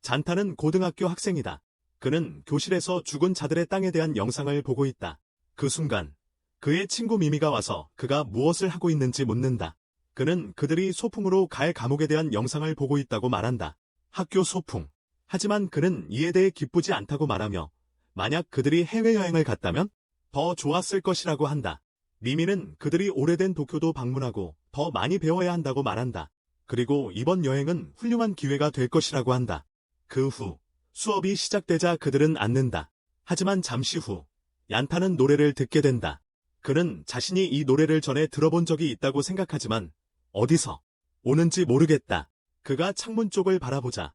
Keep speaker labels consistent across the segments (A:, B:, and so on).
A: 잔타는 고등학교 학생이다. 그는 교실에서 죽은 자들의 땅에 대한 영상을 보고 있다. 그 순간 그의 친구 미미가 와서 그가 무엇을 하고 있는지 묻는다. 그는 그들이 소풍으로 갈 감옥에 대한 영상을 보고 있다고 말한다. 학교 소풍. 하지만 그는 이에 대해 기쁘지 않다고 말하며 만약 그들이 해외여행을 갔다면 더 좋았을 것이라고 한다. 미미는 그들이 오래된 도쿄도 방문하고 더 많이 배워야 한다고 말한다. 그리고 이번 여행은 훌륭한 기회가 될 것이라고 한다. 그 후 수업이 시작되자 그들은 앉는다. 하지만 잠시 후 얀타는 노래를 듣게 된다. 그는 자신이 이 노래를 전에 들어본 적이 있다고 생각하지만 어디서 오는지 모르겠다. 그가 창문 쪽을 바라보자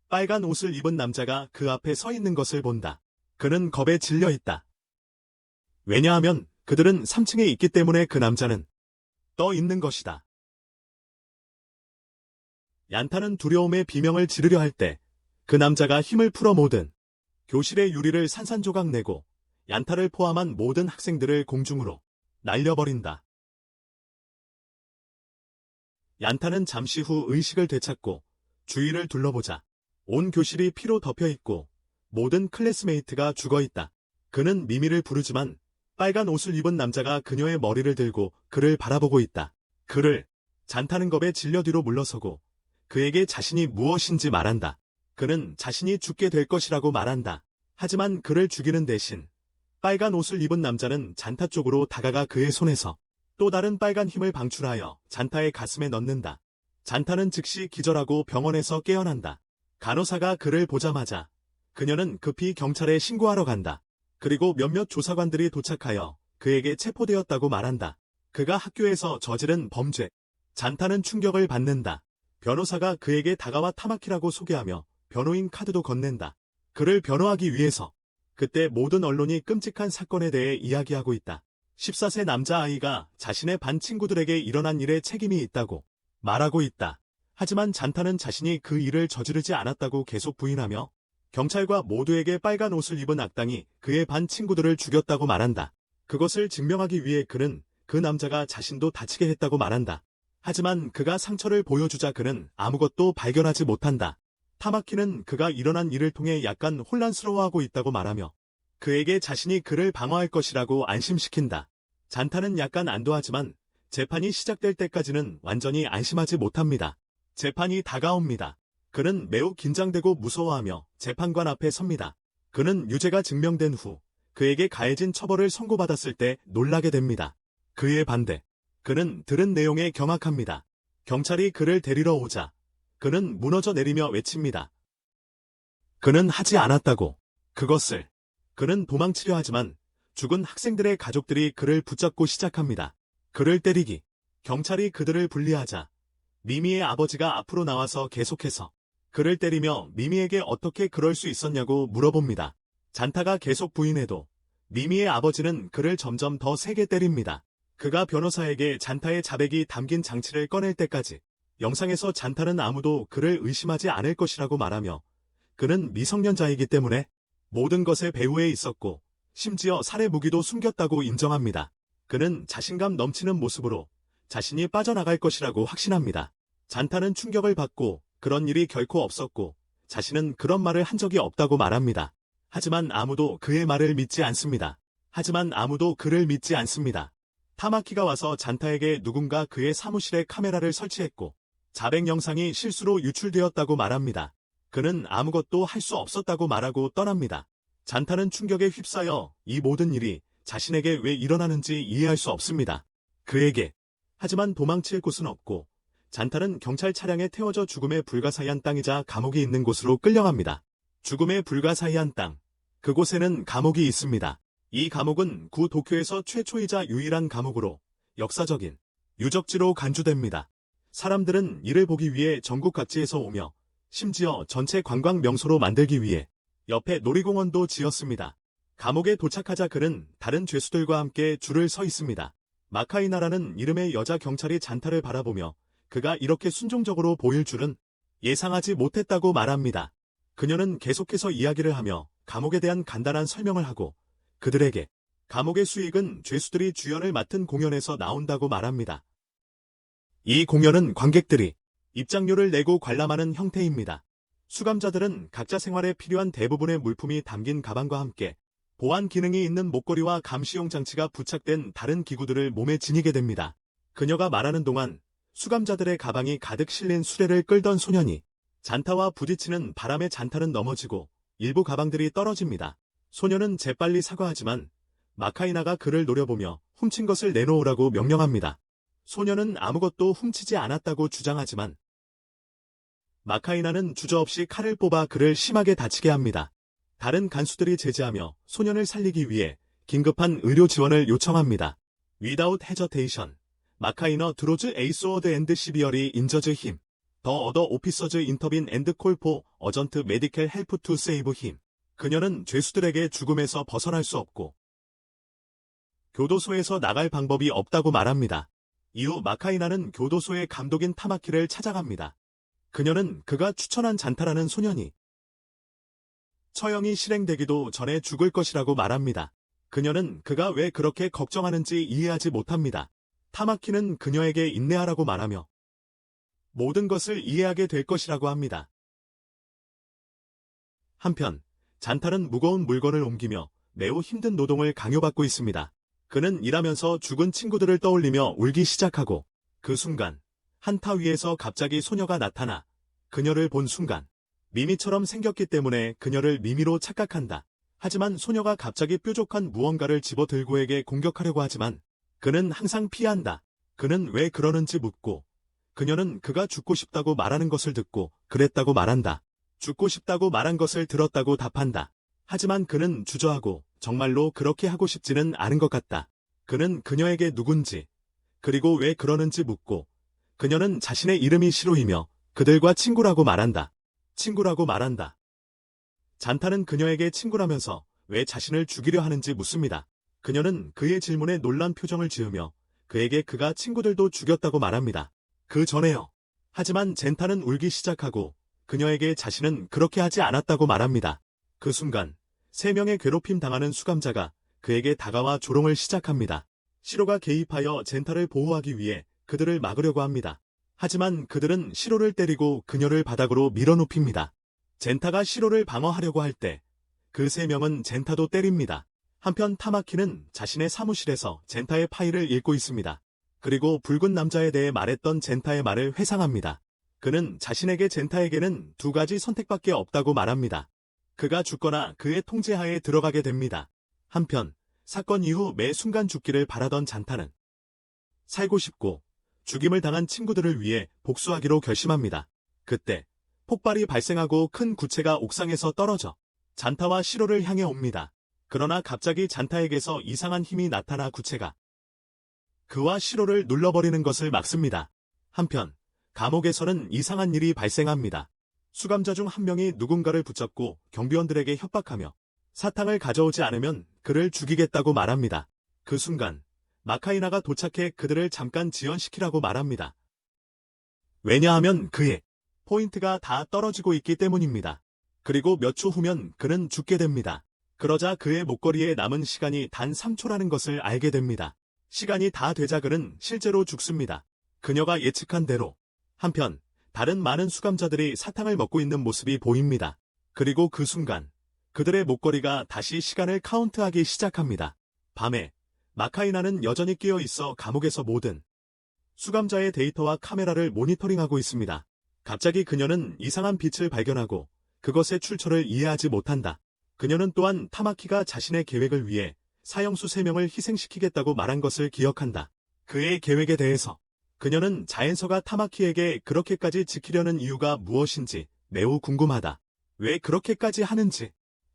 A: 빨간 옷을 입은 남자가 그 앞에 서 있는 것을 본다. 그는 겁에 질려 있다. 왜냐하면 그들은 3층에 있기 때문에 그 남자는 떠 있는 것이다. 얀타는 두려움에 비명을 지르려 할 때 그 남자가 힘을 풀어 모든 교실의 유리를 산산조각 내고 얀타를 포함한 모든 학생들을 공중으로 날려버린다. 얀타는 잠시 후 의식을 되찾고 주위를 둘러보자 온 교실이 피로 덮여 있고 모든 클래스메이트가 죽어 있다. 그는 미미를 부르지만 빨간 옷을 입은 남자가 그녀의 머리를 들고 그를 바라보고 있다. 잔타는 겁에 질려 뒤로 물러서고 그에게 자신이 무엇인지 말한다. 그는 자신이 죽게 될 것이라고 말한다. 하지만 그를 죽이는 대신 빨간 옷을 입은 남자는 잔타 쪽으로 다가가 그의 손에서 또 다른 빨간 힘을 방출하여 잔타의 가슴에 넣는다. 잔타는 즉시 기절하고 병원에서 깨어난다. 간호사가 그를 보자마자 그녀는 급히 경찰에 신고하러 간다. 그리고 몇몇 조사관들이 도착하여 그에게 체포되었다고 말한다. 그가 학교에서 저지른 범죄. 잔타는 충격을 받는다. 변호사가 그에게 다가와 타마키라고 소개하며 변호인 카드도 건넨다. 그를 변호하기 위해서. 그때 모든 언론이 끔찍한 사건에 대해 이야기하고 있다. 14세 남자아이가 자신의 반 친구들에게 일어난 일에 책임이 있다고 말하고 있다. 하지만 잔타는 자신이 그 일을 저지르지 않았다고 계속 부인하며 경찰과 모두에게 빨간 옷을 입은 악당이 그의 반 친구들을 죽였다고 말한다. 그것을 증명하기 위해 그는 그 남자가 자신도 다치게 했다고 말한다. 하지만 그가 상처를 보여주자 그는 아무것도 발견하지 못한다. 타마키는 그가 일어난 일을 통해 약간 혼란스러워하고 있다고 말하며 그에게 자신이 그를 방어할 것이라고 안심시킨다. 잔타는 약간 안도하지만 재판이 시작될 때까지는 완전히 안심하지 못합니다. 재판이 다가옵니다. 그는 매우 긴장되고 무서워하며 재판관 앞에 섭니다. 그는 유죄가 증명된 후 그에게 가해진 처벌을 선고받았을 때 놀라게 됩니다. 그의 반대. 그는 들은 내용에 경악합니다. 경찰이 그를 데리러 오자 그는 무너져 내리며 외칩니다. 그는 하지 않았다고. 그것을. 그는 도망치려 하지만 죽은 학생들의 가족들이 그를 붙잡고 시작합니다. 그를 때리기. 경찰이 그들을 분리하자 미미의 아버지가 앞으로 나와서 계속해서 그를 때리며 미미에게 어떻게 그럴 수 있었냐고 물어봅니다. 잔타가 계속 부인해도 미미의 아버지는 그를 점점 더 세게 때립니다. 그가 변호사에게 잔타의 자백이 담긴 장치를 꺼낼 때까지 영상에서 잔타는 아무도 그를 의심하지 않을 것이라고 말하며 그는 미성년자이기 때문에 모든 것에 배후에 있었고 심지어 살해 무기도 숨겼다고 인정합니다. 그는 자신감 넘치는 모습으로 자신이 빠져나갈 것이라고 확신합니다. 잔타는 충격을 받고 그런 일이 결코 없었고 자신은 그런 말을 한 적이 없다고 말합니다. 하지만 아무도 그의 말을 믿지 않습니다. 하지만 아무도 그를 믿지 않습니다. 타마키가 와서 잔타에게 누군가 그의 사무실에 카메라를 설치했고 자백 영상이 실수로 유출되었다고 말합니다. 그는 아무것도 할 수 없었다고 말하고 떠납니다. 잔타는 충격에 휩싸여 이 모든 일이 자신에게 왜 일어나는지 이해할 수 없습니다. 그에게. 하지만 도망칠 곳은 없고 잔타는 경찰 차량에 태워져 죽음에 불가사의한 땅이자 감옥이 있는 곳으로 끌려갑니다. 죽음에 불가사의한 땅. 그곳에는 감옥이 있습니다. 이 감옥은 구 도쿄에서 최초이자 유일한 감옥으로 역사적인 유적지로 간주됩니다. 사람들은 이를 보기 위해 전국 각지에서 오며 심지어 전체 관광 명소로 만들기 위해 옆에 놀이공원도 지었습니다. 감옥에 도착하자 그는 다른 죄수들과 함께 줄을 서 있습니다. 마카이나라는 이름의 여자 경찰이 잔타를 바라보며 그가 이렇게 순종적으로 보일 줄은 예상하지 못했다고 말합니다. 그녀는 계속해서 이야기를 하며 감옥에 대한 간단한 설명을 하고 그들에게 감옥의 수익은 죄수들이 주연을 맡은 공연에서 나온다고 말합니다. 이 공연은 관객들이 입장료를 내고 관람하는 형태입니다. 수감자들은 각자 생활에 필요한 대부분의 물품이 담긴 가방과 함께 보안 기능이 있는 목걸이와 감시용 장치가 부착된 다른 기구들을 몸에 지니게 됩니다. 그녀가 말하는 동안 수감자들의 가방이 가득 실린 수레를 끌던 소년이 잔타와 부딪히는 바람에 잔타는 넘어지고 일부 가방들이 떨어집니다. 소년은 재빨리 사과하지만 마카이나가 그를 노려보며 훔친 것을 내놓으라고 명령합니다. 소년은 아무것도 훔치지 않았다고 주장하지만 마카이나는 주저없이 칼을 뽑아 그를 심하게 다치게 합니다. 다른 간수들이 제지하며 소년을 살리기 위해 긴급한 의료 지원을 요청합니다. Without hesitation, 마카이너 드로즈 에이스워드 앤드 시비어리 인저즈 힘. 더 어더 오피서즈 인터빈 앤드 콜포 어전트 메디컬 헬프 투 세이브 힘. 그녀는 죄수들에게 죽음에서 벗어날 수 없고 교도소에서 나갈 방법이 없다고 말합니다. 이후 마카이나는 교도소의 감독인 타마키를 찾아갑니다. 그녀는 그가 추천한 잔타라는 소년이 처형이 실행되기도 전에 죽을 것이라고 말합니다. 그녀는 그가 왜 그렇게 걱정하는지 이해하지 못합니다. 타마키는 그녀에게 인내하라고 말하며 모든 것을 이해하게 될 것이라고 합니다. 한편 잔탈은 무거운 물건을 옮기며 매우 힘든 노동을 강요받고 있습니다. 그는 일하면서 죽은 친구들을 떠올리며 울기 시작하고 그 순간 한타 위에서 갑자기 소녀가 나타나 그녀를 본 순간 미미처럼 생겼기 때문에 그녀를 미미로 착각한다. 하지만 소녀가 갑자기 뾰족한 무언가를 집어들고에게 공격하려고 하지만 그는 항상 피한다. 그는 왜 그러는지 묻고 그녀는 그가 죽고 싶다고 말하는 것을 듣고 그랬다고 말한다. 죽고 싶다고 말한 것을 들었다고 답한다. 하지만 그는 주저하고 정말로 그렇게 하고 싶지는 않은 것 같다. 그는 그녀에게 누군지 그리고 왜 그러는지 묻고 그녀는 자신의 이름이 시로이며 그들과 친구라고 말한다. 친구라고 말한다. 잔타는 그녀에게 친구라면서 왜 자신을 죽이려 하는지 묻습니다. 그녀는 그의 질문에 놀란 표정을 지으며 그에게 그가 친구들도 죽였다고 말합니다. 그 전에요. 하지만 젠타는 울기 시작하고 그녀에게 자신은 그렇게 하지 않았다고 말합니다. 그 순간 3명의 괴롭힘 당하는 수감자가 그에게 다가와 조롱을 시작합니다. 시로가 개입하여 젠타를 보호하기 위해 그들을 막으려고 합니다. 하지만 그들은 시로를 때리고 그녀를 바닥으로 밀어눕힙니다. 젠타가 시로를 방어하려고 할 때 그 3명은 젠타도 때립니다. 한편 타마키는 자신의 사무실에서 젠타의 파일을 읽고 있습니다. 그리고 붉은 남자에 대해 말했던 젠타의 말을 회상합니다. 그는 자신에게 젠타에게는 2가지 선택밖에 없다고 말합니다. 그가 죽거나 그의 통제하에 들어가게 됩니다. 한편 사건 이후 매 순간 죽기를 바라던 잔타는 살고 싶고 죽임을 당한 친구들을 위해 복수하기로 결심합니다. 그때 폭발이 발생하고 큰 구체가 옥상에서 떨어져 잔타와 시로를 향해 옵니다. 그러나 갑자기 잔타에게서 이상한 힘이 나타나 구체가 그와 시로를 눌러버리는 것을 막습니다. 한편 감옥에서는 이상한 일이 발생합니다. 수감자 중 한 명이 누군가를 붙잡고 경비원들에게 협박하며 사탕을 가져오지 않으면 그를 죽이겠다고 말합니다. 그 순간 마카이나가 도착해 그들을 잠깐 지연시키라고 말합니다. 왜냐하면 그의 포인트가 다 떨어지고 있기 때문입니다. 그리고 몇 초 후면 그는 죽게 됩니다. 그러자 그의 목걸이에 남은 시간이 단 3초라는 것을 알게 됩니다. 시간이 다 되자 그는 실제로 죽습니다. 그녀가 예측한 대로. 한편 다른 많은 수감자들이 사탕을 먹고 있는 모습이 보입니다. 그리고 그 순간 그들의 목걸이가 다시 시간을 카운트하기 시작합니다. 밤에 마카이나는 여전히 끼어 있어 감옥에서 모든 수감자의 데이터와 카메라를 모니터링하고 있습니다. 갑자기 그녀는 이상한 빛을 발견하고 그것의 출처를 이해하지 못한다. 그녀는 또한 타마키가 자신의 계획을 위해 사형수 3명을 희생시키겠다고 말한 것을 기억한다. 그의 계획에 대해서 그녀는 자엔서가 타마키에게 그렇게까지 지키려는 이유가 무엇인지 매우 궁금하다. 왜 그렇게까지 하는지.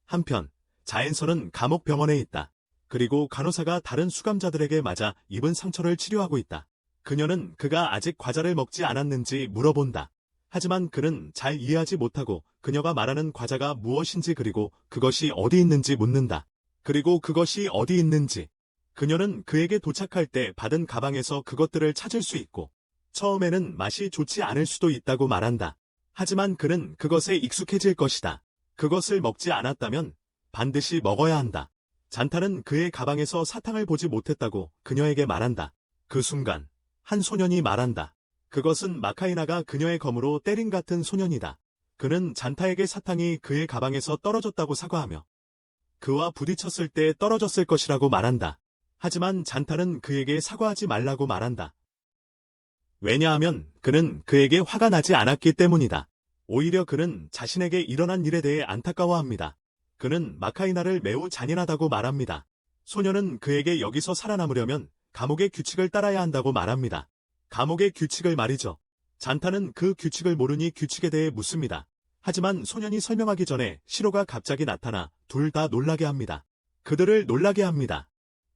A: 한편 자엔서는 감옥 병원에 있다. 그리고 간호사가 다른 수감자들에게 맞아 입은 상처를 치료하고 있다. 그녀는 그가 아직 과자를 먹지 않았는지 물어본다. 하지만 그는 잘 이해하지 못하고 그녀가 말하는 과자가 무엇인지 그리고 그것이 어디 있는지 묻는다. 그리고 그것이 어디 있는지. 그녀는 그에게 도착할 때 받은 가방에서 그것들을 찾을 수 있고 처음에는 맛이 좋지 않을 수도 있다고 말한다. 하지만 그는 그것에 익숙해질 것이다. 그것을 먹지 않았다면 반드시 먹어야 한다. 잔타는 그의 가방에서 사탕을 보지 못했다고 그녀에게 말한다. 그 순간 한 소년이 말한다. 그것은 마카이나가 그녀의 검으로 때린 같은 소년이다. 그는 잔타에게 사탕이 그의 가방에서 떨어졌다고 사과하며 그와 부딪혔을 때 떨어졌을 것이라고 말한다. 하지만 잔타는 그에게 사과하지 말라고 말한다. 왜냐하면 그는 그에게 화가 나지 않았기 때문이다. 오히려 그는 자신에게 일어난 일에 대해 안타까워합니다. 그는 마카이나를 매우 잔인하다고 말합니다. 소녀는 그에게 여기서 살아남으려면 감옥의 규칙을 따라야 한다고 말합니다. 감옥의 규칙을 말이죠. 잔타는 그 규칙을 모르니 규칙에 대해 묻습니다. 하지만 소년이 설명하기 전에 시로가 갑자기 나타나 둘 다 놀라게 합니다. 그들을 놀라게 합니다.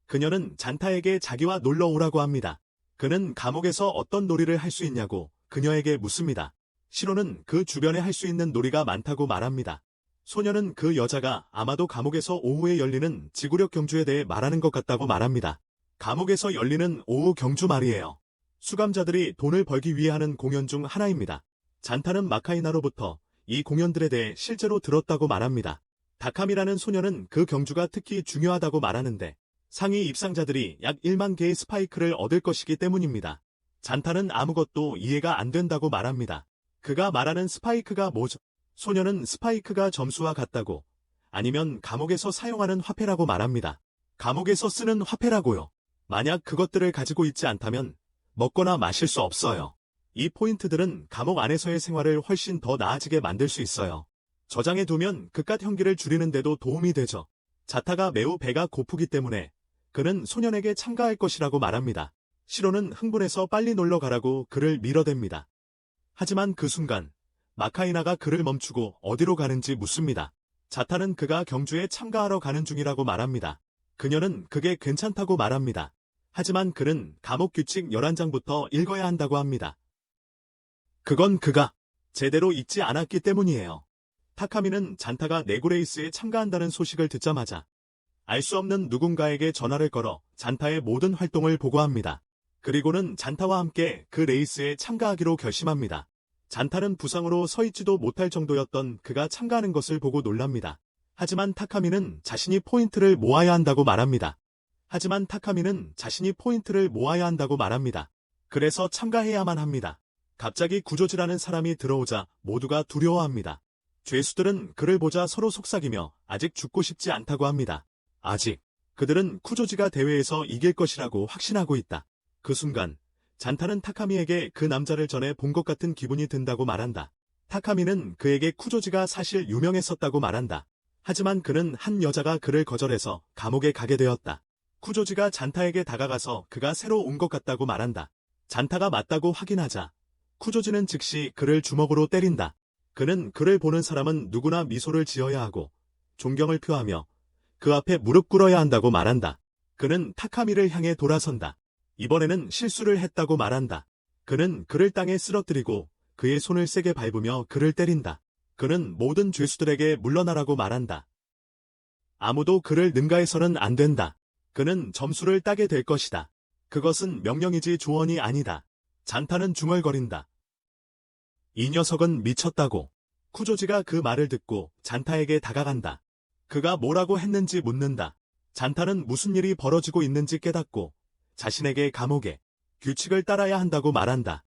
A: 그녀는 잔타에게 자기와 놀러 오라고 합니다. 그는 감옥에서 어떤 놀이를 할 수 있냐고 그녀에게 묻습니다. 시로는 그 주변에 할 수 있는 놀이가 많다고 말합니다. 소녀는 그 여자가 아마도 감옥에서 오후에 열리는 지구력 경주에 대해 말하는 것 같다고 말합니다. 감옥에서 열리는 오후 경주 말이에요. 수감자들이 돈을 벌기 위해 하는 공연 중 하나입니다. 잔타는 마카이나로부터 이 공연들에 대해 실제로 들었다고 말합니다. 다캄이라는 소녀는 그 경주가 특히 중요하다고 말하는데 상위 입상자들이 약 1만 개의 스파이크를 얻을 것이기 때문입니다. 잔타는 아무것도 이해가 안 된다고 말합니다. 그가 말하는 스파이크가 뭐죠? 소녀는 스파이크가 점수와 같다고 아니면 감옥에서 사용하는 화폐라고 말합니다. 감옥에서 쓰는 화폐라고요. 만약 그것들을 가지고 있지 않다면 먹거나 마실 수 없어요. 이 포인트들은 감옥 안에서의 생활을 훨씬 더 나아지게 만들 수 있어요. 저장해두면 그깟 형기를 줄이는 데도 도움이 되죠. 자타가 매우 배가 고프기 때문에 그는 소년에게 참가할 것이라고 말합니다. 시로는 흥분해서 빨리 놀러 가라고 그를 밀어댑니다. 하지만 그 순간 마카이나가 그를 멈추고 어디로 가는지 묻습니다. 자타는 그가 경주에 참가하러 가는 중이라고 말합니다. 그녀는 그게 괜찮다고 말합니다. 하지만 그는 감옥 규칙 11장부터 읽어야 한다고 합니다. 그건 그가 제대로 읽지 않았기 때문이에요. 타카미는 잔타가 네고레이스에 참가한다는 소식을 듣자마자 알 수 없는 누군가에게 전화를 걸어 잔타의 모든 활동을 보고합니다. 그리고는 잔타와 함께 그 레이스에 참가하기로 결심합니다. 잔타는 부상으로 서 있지도 못할 정도였던 그가 참가하는 것을 보고 놀랍니다. 하지만 타카미는 자신이 포인트를 모아야 한다고 말합니다. 그래서 참가해야만 합니다. 갑자기 구조지라는 사람이 들어오자 모두가 두려워합니다. 죄수들은 그를 보자 서로 속삭이며 아직 죽고 싶지 않다고 합니다. 아직 그들은 쿠조지가 대회에서 이길 것이라고 확신하고 있다. 그 순간 잔타는 타카미에게 그 남자를 전에 본 것 같은 기분이 든다고 말한다. 타카미는 그에게 쿠조지가 사실 유명했었다고 말한다. 하지만 그는 한 여자가 그를 거절해서 감옥에 가게 되었다. 쿠조지가 잔타에게 다가가서 그가 새로 온 것 같다고 말한다. 잔타가 맞다고 확인하자 쿠조지는 즉시 그를 주먹으로 때린다. 그는 그를 보는 사람은 누구나 미소를 지어야 하고 존경을 표하며 그 앞에 무릎 꿇어야 한다고 말한다. 그는 타카미를 향해 돌아선다. 이번에는 실수를 했다고 말한다. 그는 그를 땅에 쓰러뜨리고 그의 손을 세게 밟으며 그를 때린다. 그는 모든 죄수들에게 물러나라고 말한다. 아무도 그를 능가해서는 안 된다. 그는 점수를 따게 될 것이다. 그것은 명령이지 조언이 아니다. 잔타는 중얼거린다. 이 녀석은 미쳤다고. 쿠조지가 그 말을 듣고 잔타에게 다가간다. 그가 뭐라고 했는지 묻는다. 잔타는 무슨 일이 벌어지고 있는지 깨닫고 자신에게 감옥에 규칙을 따라야 한다고 말한다.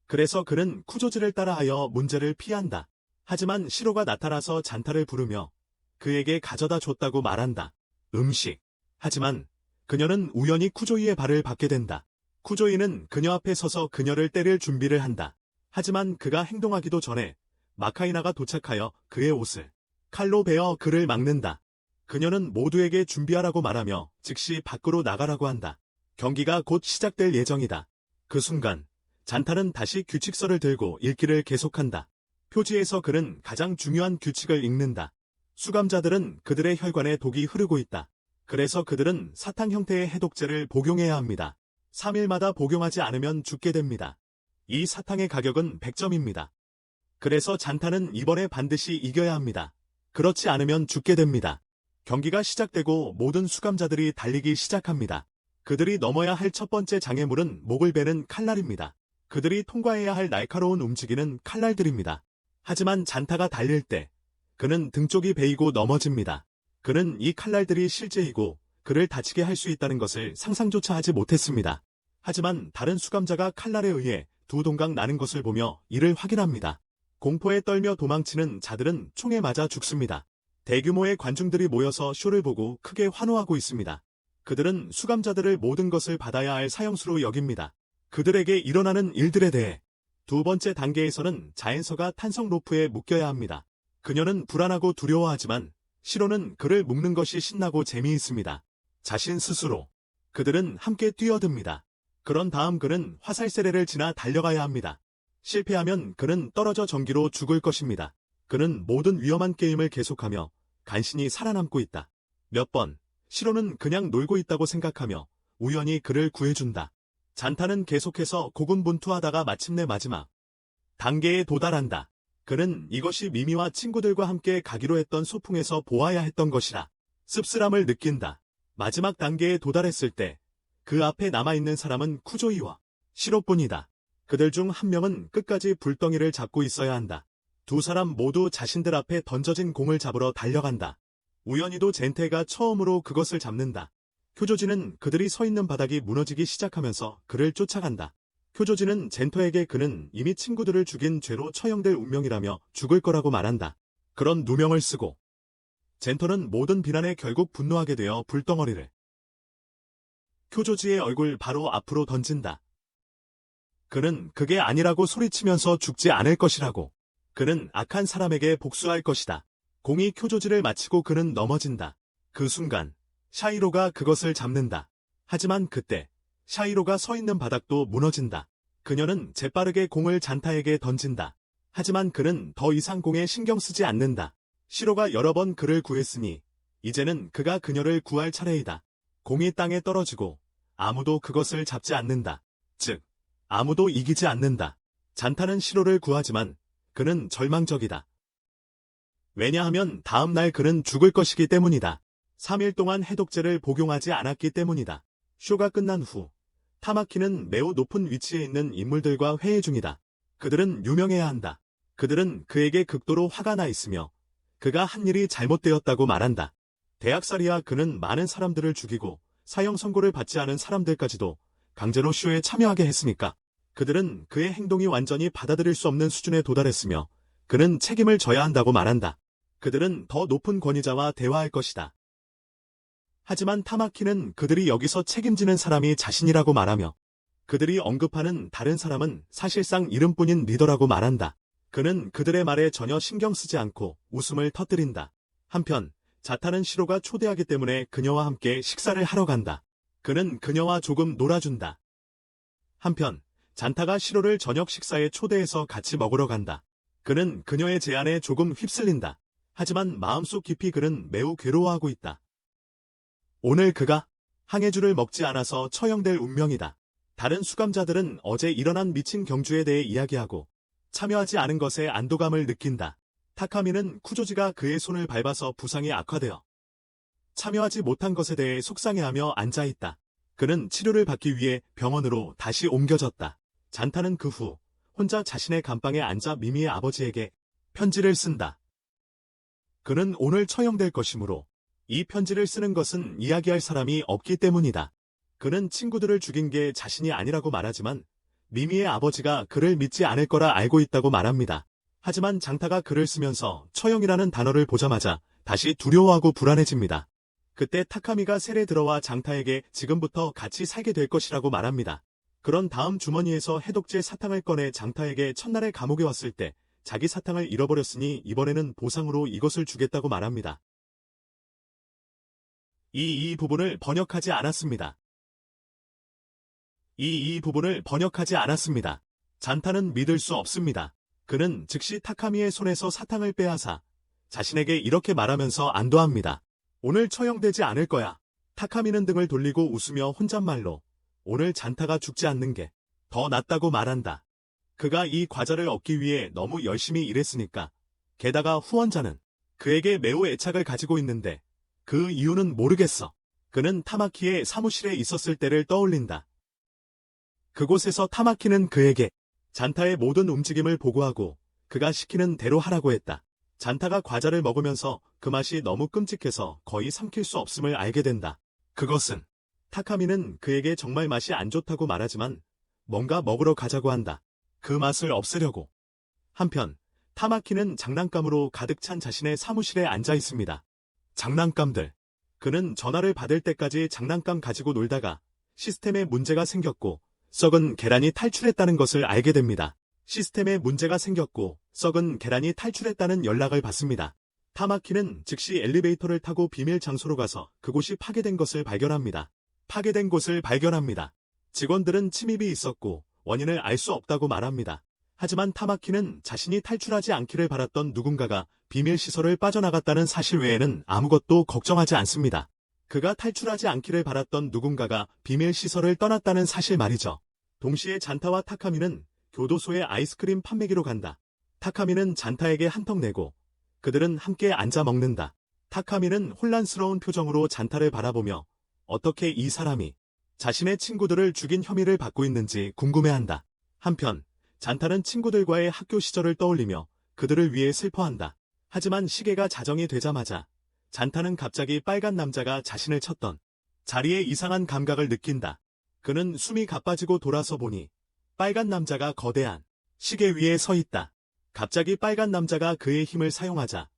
A: 그래서 그는 쿠조지를 따라하여 문제를 피한다. 하지만 시로가 나타나서 잔타를 부르며 그에게 가져다 줬다고 말한다. 음식. 하지만 그녀는 우연히 쿠조이의 발을 받게 된다. 쿠조이는 그녀 앞에 서서 그녀를 때릴 준비를 한다. 하지만 그가 행동하기도 전에 마카이나가 도착하여 그의 옷을 칼로 베어 그를 막는다. 그녀는 모두에게 준비하라고 말하며 즉시 밖으로 나가라고 한다. 경기가 곧 시작될 예정이다. 그 순간 잔타는 다시 규칙서를 들고 읽기를 계속한다. 표지에서 그는 가장 중요한 규칙을 읽는다. 수감자들은 그들의 혈관에 독이 흐르고 있다. 그래서 그들은 사탕 형태의 해독제를 복용해야 합니다. 3일마다 복용하지 않으면 죽게 됩니다. 이 사탕의 가격은 100점입니다. 그래서 잔타는 이번에 반드시 이겨야 합니다. 그렇지 않으면 죽게 됩니다. 경기가 시작되고 모든 수감자들이 달리기 시작합니다. 그들이 넘어야 할 첫 번째 장애물은 목을 베는 칼날입니다. 그들이 통과해야 할 날카로운 움직이는 칼날들입니다. 하지만 잔타가 달릴 때 그는 등 쪽이 베이고 넘어집니다. 그는 이 칼날들이 실제이고 그를 다치게 할 수 있다는 것을 상상조차 하지 못했습니다. 하지만 다른 수감자가 칼날에 의해 두 동강 나는 것을 보며 이를 확인합니다. 공포에 떨며 도망치는 자들은 총에 맞아 죽습니다. 대규모의 관중들이 모여서 쇼를 보고 크게 환호하고 있습니다. 그들은 수감자들을 모든 것을 받아야 할 사형수로 여깁니다. 그들에게 일어나는 일들에 대해 두 번째 단계에서는 자연서가 탄성 로프에 묶여야 합니다. 그녀는 불안하고 두려워하지만 시로는 그를 묶는 것이 신나고 재미있습니다. 자신 스스로 그들은 함께 뛰어듭니다. 그런 다음 그는 화살 세례를 지나 달려가야 합니다. 실패하면 그는 떨어져 전기로 죽을 것입니다. 그는 모든 위험한 게임을 계속하며 간신히 살아남고 있다. 몇 번, 시로는 그냥 놀고 있다고 생각하며 우연히 그를 구해준다. 잔타는 계속해서 고군분투하다가 마침내 마지막 단계에 도달한다. 그는 이것이 미미와 친구들과 함께 가기로 했던 소풍에서 보아야 했던 것이라 씁쓸함을 느낀다. 마지막 단계에 도달했을 때 그 앞에 남아있는 사람은 쿠조이와 시로뿐이다. 그들 중 한 명은 끝까지 불덩이를 잡고 있어야 한다. 두 사람 모두 자신들 앞에 던져진 공을 잡으러 달려간다. 우연히도 젠테가 처음으로 그것을 잡는다. 쿄조지는 그들이 서 있는 바닥이 무너지기 시작하면서 그를 쫓아간다. 쿄조지는 젠토에게 그는 이미 친구들을 죽인 죄로 처형될 운명이라며 죽을 거라고 말한다. 그런 누명을 쓰고 젠토는 모든 비난에 결국 분노하게 되어 불덩어리를 쿄조지의 얼굴 바로 앞으로 던진다. 그는 그게 아니라고 소리치면서 죽지 않을 것이라고. 그는 악한 사람에게 복수할 것이다. 공이 쿄조지를 맞히고 그는 넘어진다. 그 순간 샤이로가 그것을 잡는다. 하지만 그때 샤이로가 서 있는 바닥도 무너진다. 그녀는 재빠르게 공을 잔타에게 던진다. 하지만 그는 더 이상 공에 신경 쓰지 않는다. 시로가 여러 번 그를 구했으니 이제는 그가 그녀를 구할 차례이다. 공이 땅에 떨어지고 아무도 그것을 잡지 않는다. 즉, 아무도 이기지 않는다. 잔타는 시로를 구하지만 그는 절망적이다. 왜냐하면 다음 날 그는 죽을 것이기 때문이다. 3일 동안 해독제를 복용하지 않았기 때문이다. 쇼가 끝난 후 타마키는 매우 높은 위치에 있는 인물들과 회의 중이다. 그들은 유명해야 한다. 그들은 그에게 극도로 화가 나 있으며 그가 한 일이 잘못되었다고 말한다. 대학살이야 그는 많은 사람들을 죽이고 사형 선고를 받지 않은 사람들까지도 강제로 쇼에 참여하게 했으니까. 그들은 그의 행동이 완전히 받아들일 수 없는 수준에 도달했으며 그는 책임을 져야 한다고 말한다. 그들은 더 높은 권위자와 대화할 것이다. 하지만 타마키는 그들이 여기서 책임지는 사람이 자신이라고 말하며 그들이 언급하는 다른 사람은 사실상 이름뿐인 리더라고 말한다. 그는 그들의 말에 전혀 신경 쓰지 않고 웃음을 터뜨린다. 한편 자타는 시로가 초대하기 때문에 그녀와 함께 식사를 하러 간다. 그는 그녀와 조금 놀아준다. 한편 잔타가 시로를 저녁 식사에 초대해서 같이 먹으러 간다. 그는 그녀의 제안에 조금 휩쓸린다. 하지만 마음속 깊이 그는 매우 괴로워하고 있다. 오늘 그가 항해주를 먹지 않아서 처형될 운명이다. 다른 수감자들은 어제 일어난 미친 경주에 대해 이야기하고 참여하지 않은 것에 안도감을 느낀다. 타카미는 쿠조지가 그의 손을 밟아서 부상이 악화되어 참여하지 못한 것에 대해 속상해하며 앉아있다. 그는 치료를 받기 위해 병원으로 다시 옮겨졌다. 잔타는 그 후 혼자 자신의 감방에 앉아 미미의 아버지에게 편지를 쓴다. 그는 오늘 처형될 것이므로 이 편지를 쓰는 것은 이야기할 사람이 없기 때문이다. 그는 친구들을 죽인 게 자신이 아니라고 말하지만 미미의 아버지가 그를 믿지 않을 거라 알고 있다고 말합니다. 하지만 장타가 글을 쓰면서 처형이라는 단어를 보자마자 다시 두려워하고 불안해집니다. 그때 타카미가 셀에 들어와 장타에게 지금부터 같이 살게 될 것이라고 말합니다. 그런 다음 주머니에서 해독제 사탕을 꺼내 장타에게 첫날에 감옥에 왔을 때 자기 사탕을 잃어버렸으니 이번에는 보상으로 이것을 주겠다고 말합니다. 이 부분을 번역하지 않았습니다. 이 부분을 번역하지 않았습니다. 잔타는 믿을 수 없습니다. 그는 즉시 타카미의 손에서 사탕을 빼앗아 자신에게 이렇게 말하면서 안도합니다. 오늘 처형되지 않을 거야. 타카미는 등을 돌리고 웃으며 혼잣말로 오늘 잔타가 죽지 않는 게 더 낫다고 말한다. 그가 이 과자를 얻기 위해 너무 열심히 일했으니까. 게다가 후원자는 그에게 매우 애착을 가지고 있는데 그 이유는 모르겠어. 그는 타마키의 사무실에 있었을 때를 떠올린다. 그곳에서 타마키는 그에게 잔타의 모든 움직임을 보고하고 그가 시키는 대로 하라고 했다. 잔타가 과자를 먹으면서 그 맛이 너무 끔찍해서 거의 삼킬 수 없음을 알게 된다. 그것은 타카미는 그에게 정말 맛이 안 좋다고 말하지만 뭔가 먹으러 가자고 한다. 그 맛을 없애려고. 한편 타마키는 장난감으로 가득 찬 자신의 사무실에 앉아 있습니다. 장난감들. 그는 전화를 받을 때까지 장난감 가지고 놀다가 시스템에 문제가 생겼고 썩은 계란이 탈출했다는 것을 알게 됩니다. 시스템에 문제가 생겼고 썩은 계란이 탈출했다는 연락을 받습니다. 타마키는 즉시 엘리베이터를 타고 비밀 장소로 가서 그곳이 파괴된 것을 발견합니다. 파괴된 곳을 발견합니다. 직원들은 침입이 있었고 원인을 알 수 없다고 말합니다. 하지만 타마키는 자신이 탈출하지 않기를 바랐던 누군가가 비밀 시설을 빠져나갔다는 사실 외에는 아무것도 걱정하지 않습니다. 그가 탈출하지 않기를 바랐던 누군가가 비밀 시설을 떠났다는 사실 말이죠. 동시에 잔타와 타카미는 교도소에 아이스크림 판매기로 간다. 타카미는 잔타에게 한턱 내고 그들은 함께 앉아 먹는다. 타카미는 혼란스러운 표정으로 잔타를 바라보며 어떻게 이 사람이 자신의 친구들을 죽인 혐의를 받고 있는지 궁금해한다. 한편 잔타는 친구들과의 학교 시절을 떠올리며 그들을 위해 슬퍼한다. 하지만 시계가 자정이 되자마자 잔타는 갑자기 빨간 남자가 자신을 쳤던 자리에 이상한 감각을 느낀다. 그는 숨이 가빠지고 돌아서 보니 빨간 남자가 거대한 시계 위에 서 있다. 갑자기 빨간 남자가 그의 힘을 사용하자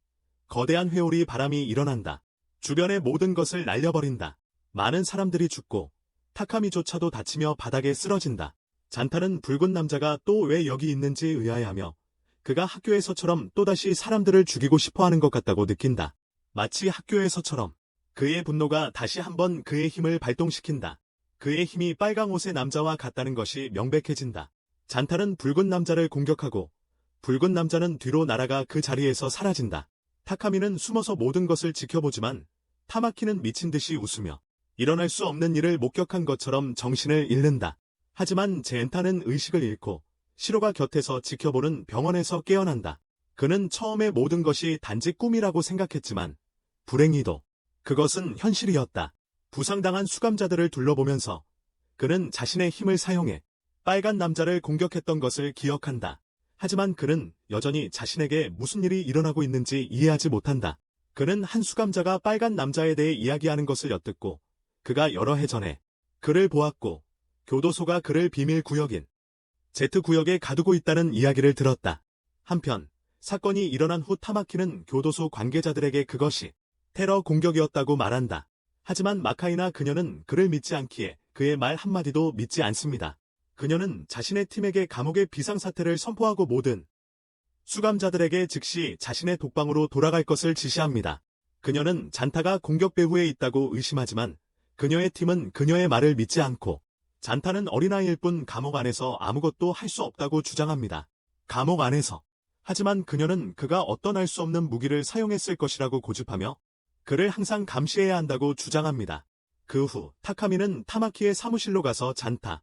A: 거대한 회오리 바람이 일어난다. 주변의 모든 것을 날려버린다. 많은 사람들이 죽고 타카미조차도 다치며 바닥에 쓰러진다. 잔타는 붉은 남자가 또 왜 여기 있는지 의아해하며 그가 학교에서처럼 또다시 사람들을 죽이고 싶어하는 것 같다고 느낀다. 마치 학교에서처럼 그의 분노가 다시 한번 그의 힘을 발동시킨다. 그의 힘이 빨강 옷의 남자와 같다는 것이 명백해진다. 잔타는 붉은 남자를 공격하고 붉은 남자는 뒤로 날아가 그 자리에서 사라진다. 타카미는 숨어서 모든 것을 지켜보지만 타마키는 미친 듯이 웃으며 일어날 수 없는 일을 목격한 것처럼 정신을 잃는다. 하지만 젠타는 의식을 잃고 시로가 곁에서 지켜보는 병원에서 깨어난다. 그는 처음에 모든 것이 단지 꿈이라고 생각했지만 불행히도 그것은 현실이었다. 부상당한 수감자들을 둘러보면서 그는 자신의 힘을 사용해 빨간 남자를 공격했던 것을 기억한다. 하지만 그는 여전히 자신에게 무슨 일이 일어나고 있는지 이해하지 못한다. 그는 한 수감자가 빨간 남자에 대해 이야기하는 것을 엿듣고 그가 여러 해 전에 그를 보았고 교도소가 그를 비밀 구역인 Z구역에 가두고 있다는 이야기를 들었다. 한편 사건이 일어난 후 타마키는 교도소 관계자들에게 그것이 테러 공격이었다고 말한다. 하지만 마카이나 그녀는 그를 믿지 않기에 그의 말 한마디도 믿지 않습니다. 그녀는 자신의 팀에게 감옥의 비상사태를 선포하고 모든 수감자들에게 즉시 자신의 독방으로 돌아갈 것을 지시합니다. 그녀는 잔타가 공격 배후에 있다고 의심하지만 그녀의 팀은 그녀의 말을 믿지 않고 잔타는 어린아이일 뿐 감옥 안에서 아무것도 할 수 없다고 주장합니다. 감옥 안에서. 하지만 그녀는 그가 어떤 알 수 없는 무기를 사용했을 것이라고 고집하며 그를 항상 감시해야 한다고 주장합니다. 그 후 타카미는 타마키의 사무실로 가서 잔타,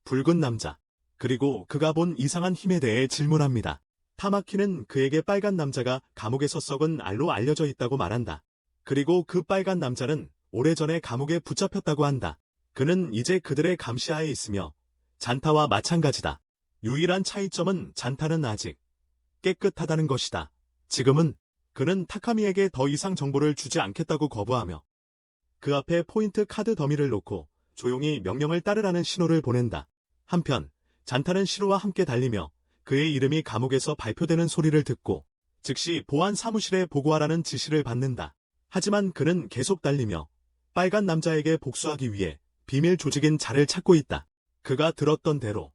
A: 붉은 남자, 그리고 그가 본 이상한 힘에 대해 질문합니다. 타마키는 그에게 빨간 남자가 감옥에서 썩은 알로 알려져 있다고 말한다. 그리고 그 빨간 남자는 오래전에 감옥에 붙잡혔다고 한다. 그는 이제 그들의 감시하에 있으며 잔타와 마찬가지다. 유일한 차이점은 잔타는 아직 깨끗하다는 것이다. 지금은 그는 타카미에게 더 이상 정보를 주지 않겠다고 거부하며 그 앞에 포인트 카드 더미를 놓고 조용히 명령을 따르라는 신호를 보낸다. 한편 잔타는 시로와 함께 달리며 그의 이름이 감옥에서 발표되는 소리를 듣고 즉시 보안 사무실에 보고하라는 지시를 받는다. 하지만 그는 계속 달리며 빨간 남자에게 복수하기 위해 비밀 조직인 자를 찾고 있다. 그가 들었던 대로.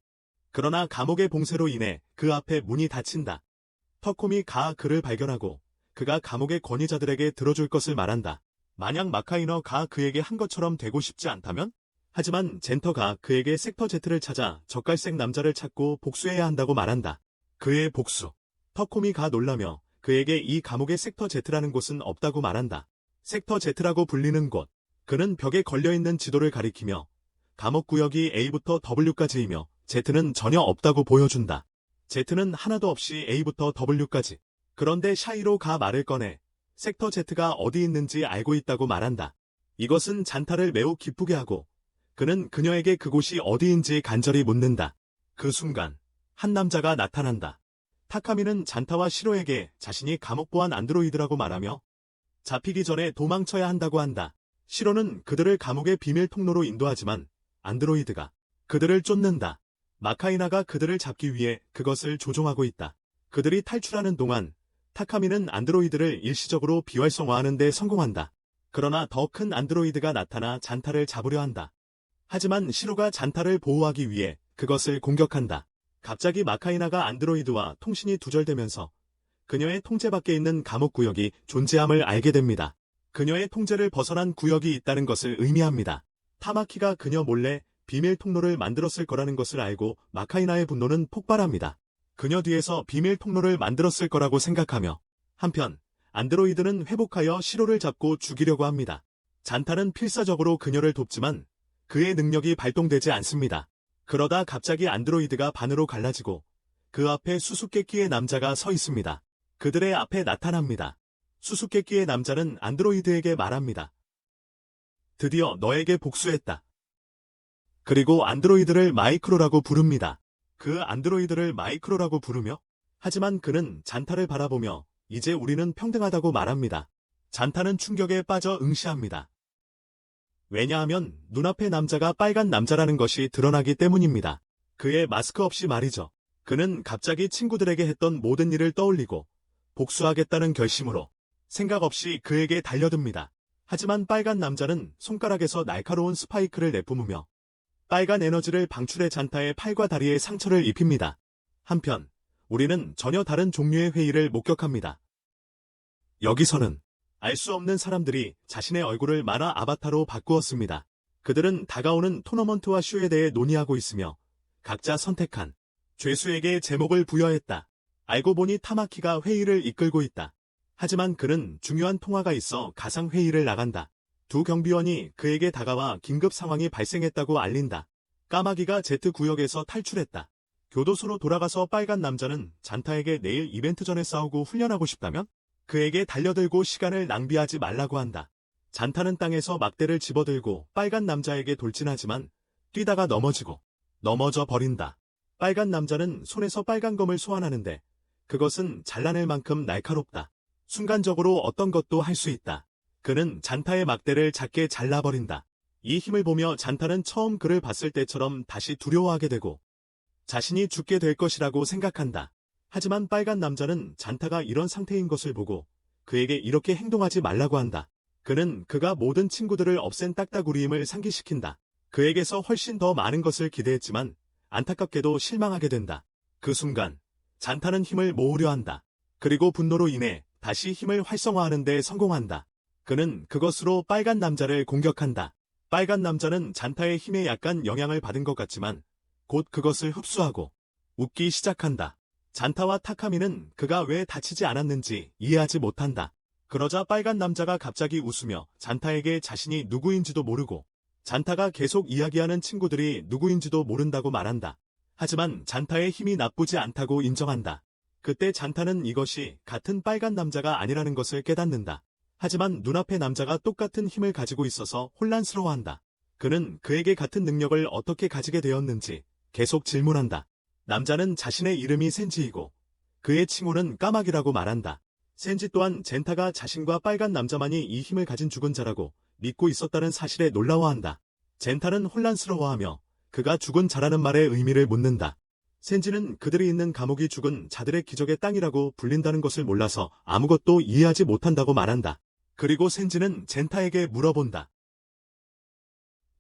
A: 그러나 감옥의 봉쇄로 인해 그 앞에 문이 닫힌다. 터코미 가 그를 발견하고 그가 감옥의 권위자들에게 들어줄 것을 말한다. 만약 마카이너 가 그에게 한 것처럼 되고 싶지 않다면? 하지만 젠터가 그에게 섹터 Z를 찾아 젓갈색 남자를 찾고 복수해야 한다고 말한다. 그의 복수. 터코미 가 놀라며 그에게 이 감옥의 섹터 Z라는 곳은 없다고 말한다. 섹터 Z라고 불리는 곳. 그는 벽에 걸려있는 지도를 가리키며 감옥 구역이 A부터 W까지이며 Z는 전혀 없다고 보여준다. Z는 하나도 없이 A부터 W까지. 그런데 샤이로 가 말을 꺼내 섹터 Z가 어디 있는지 알고 있다고 말한다. 이것은 잔타를 매우 기쁘게 하고 그는 그녀에게 그곳이 어디인지 간절히 묻는다. 그 순간 한 남자가 나타난다. 타카미는 잔타와 시로에게 자신이 감옥 보안 안드로이드라고 말하며 잡히기 전에 도망쳐야 한다고 한다. 시로는 그들을 감옥의 비밀 통로로 인도하지만 안드로이드가 그들을 쫓는다. 마카이나가 그들을 잡기 위해 그것을 조종하고 있다. 그들이 탈출하는 동안 타카미는 안드로이드를 일시적으로 비활성화하는 데 성공한다. 그러나 더 큰 안드로이드가 나타나 잔타를 잡으려 한다. 하지만 시로가 잔타를 보호하기 위해 그것을 공격한다. 갑자기 마카이나가 안드로이드와 통신이 두절되면서 그녀의 통제 밖에 있는 감옥구역이 존재함을 알게 됩니다. 그녀의 통제를 벗어난 구역이 있다는 것을 의미합니다. 타마키가 그녀 몰래 비밀 통로를 만들었을 거라는 것을 알고 마카이나의 분노는 폭발합니다. 그녀 뒤에서 비밀 통로를 만들었을 거라고 생각하며 한편 안드로이드는 회복하여 시로를 잡고 죽이려고 합니다. 잔타는 필사적으로 그녀를 돕지만 그의 능력이 발동되지 않습니다. 그러다 갑자기 안드로이드가 반으로 갈라지고 그 앞에 수수께끼의 남자가 서 있습니다. 그들의 앞에 나타납니다. 수수께끼의 남자는 안드로이드에게 말합니다. 드디어 너에게 복수했다. 그리고 안드로이드를 마이크로라고 부릅니다. 그 안드로이드를 마이크로라고 부르며 하지만 그는 잔타를 바라보며 이제 우리는 평등하다고 말합니다. 잔타는 충격에 빠져 응시합니다. 왜냐하면 눈앞의 남자가 빨간 남자라는 것이 드러나기 때문입니다. 그의 마스크 없이 말이죠. 그는 갑자기 친구들에게 했던 모든 일을 떠올리고 복수하겠다는 결심으로 생각 없이 그에게 달려듭니다. 하지만 빨간 남자는 손가락에서 날카로운 스파이크를 내뿜으며 빨간 에너지를 방출해 잔타의 팔과 다리에 상처를 입힙니다. 한편 우리는 전혀 다른 종류의 회의를 목격합니다. 여기서는 알 수 없는 사람들이 자신의 얼굴을 만화 아바타로 바꾸었습니다. 그들은 다가오는 토너먼트와 쇼에 대해 논의하고 있으며 각자 선택한 죄수에게 제목을 부여했다. 알고 보니 타마키가 회의를 이끌고 있다. 하지만 그는 중요한 통화가 있어 가상회의를 나간다. 두 경비원이 그에게 다가와 긴급 상황이 발생했다고 알린다. 까마귀가 Z구역에서 탈출했다. 교도소로 돌아가서 빨간 남자는 잔타에게 내일 이벤트 전에 싸우고 훈련하고 싶다면 그에게 달려들고 시간을 낭비하지 말라고 한다. 잔타는 땅에서 막대를 집어들고 빨간 남자에게 돌진하지만 뛰다가 넘어져 버린다. 빨간 남자는 손에서 빨간 검을 소환하는데 그것은 잘라낼 만큼 날카롭다. 순간적으로 어떤 것도 할 수 있다. 그는 잔타의 막대를 작게 잘라버린다. 이 힘을 보며 잔타는 처음 그를 봤을 때처럼 다시 두려워하게 되고 자신이 죽게 될 것이라고 생각한다. 하지만 빨간 남자는 잔타가 이런 상태인 것을 보고 그에게 이렇게 행동하지 말라고 한다. 그는 그가 모든 친구들을 없앤 딱따구리임을 상기시킨다. 그에게서 훨씬 더 많은 것을 기대했지만 안타깝게도 실망하게 된다. 그 순간 잔타는 힘을 모으려 한다. 그리고 분노로 인해 다시 힘을 활성화하는 데 성공한다. 그는 그것으로 빨간 남자를 공격한다. 빨간 남자는 잔타의 힘에 약간 영향을 받은 것 같지만 곧 그것을 흡수하고 웃기 시작한다. 잔타와 타카미는 그가 왜 다치지 않았는지 이해하지 못한다. 그러자 빨간 남자가 갑자기 웃으며 잔타에게 자신이 누구인지도 모르고 잔타가 계속 이야기하는 친구들이 누구인지도 모른다고 말한다. 하지만 잔타의 힘이 나쁘지 않다고 인정한다. 그때 잔타는 이것이 같은 빨간 남자가 아니라는 것을 깨닫는다. 하지만 눈앞의 남자가 똑같은 힘을 가지고 있어서 혼란스러워한다. 그는 그에게 같은 능력을 어떻게 가지게 되었는지 계속 질문한다. 남자는 자신의 이름이 센지이고 그의 칭호는 까마귀라고 말한다. 센지 또한 젠타가 자신과 빨간 남자만이 이 힘을 가진 죽은 자라고 믿고 있었다는 사실에 놀라워한다. 젠타는 혼란스러워하며 그가 죽은 자라는 말의 의미를 묻는다. 센지는 그들이 있는 감옥이 죽은 자들의 기적의 땅이라고 불린다는 것을 몰라서 아무것도 이해하지 못한다고 말한다. 그리고 센지는 젠타에게 물어본다.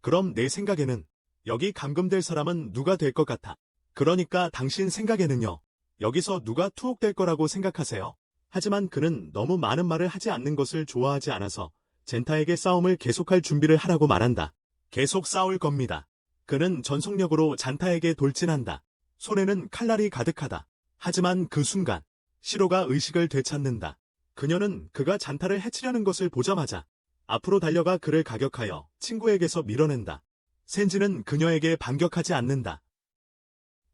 A: 그럼 내 생각에는 여기 감금될 사람은 누가 될 것 같아? 그러니까 당신 생각에는요? 여기서 누가 투옥될 거라고 생각하세요? 하지만 그는 너무 많은 말을 하지 않는 것을 좋아하지 않아서 젠타에게 싸움을 계속할 준비를 하라고 말한다. 계속 싸울 겁니다. 그는 전속력으로 잔타에게 돌진한다. 손에는 칼날이 가득하다. 하지만 그 순간 시로가 의식을 되찾는다. 그녀는 그가 잔타를 해치려는 것을 보자마자 앞으로 달려가 그를 가격하여 친구에게서 밀어낸다. 센지는 그녀에게 반격하지 않는다.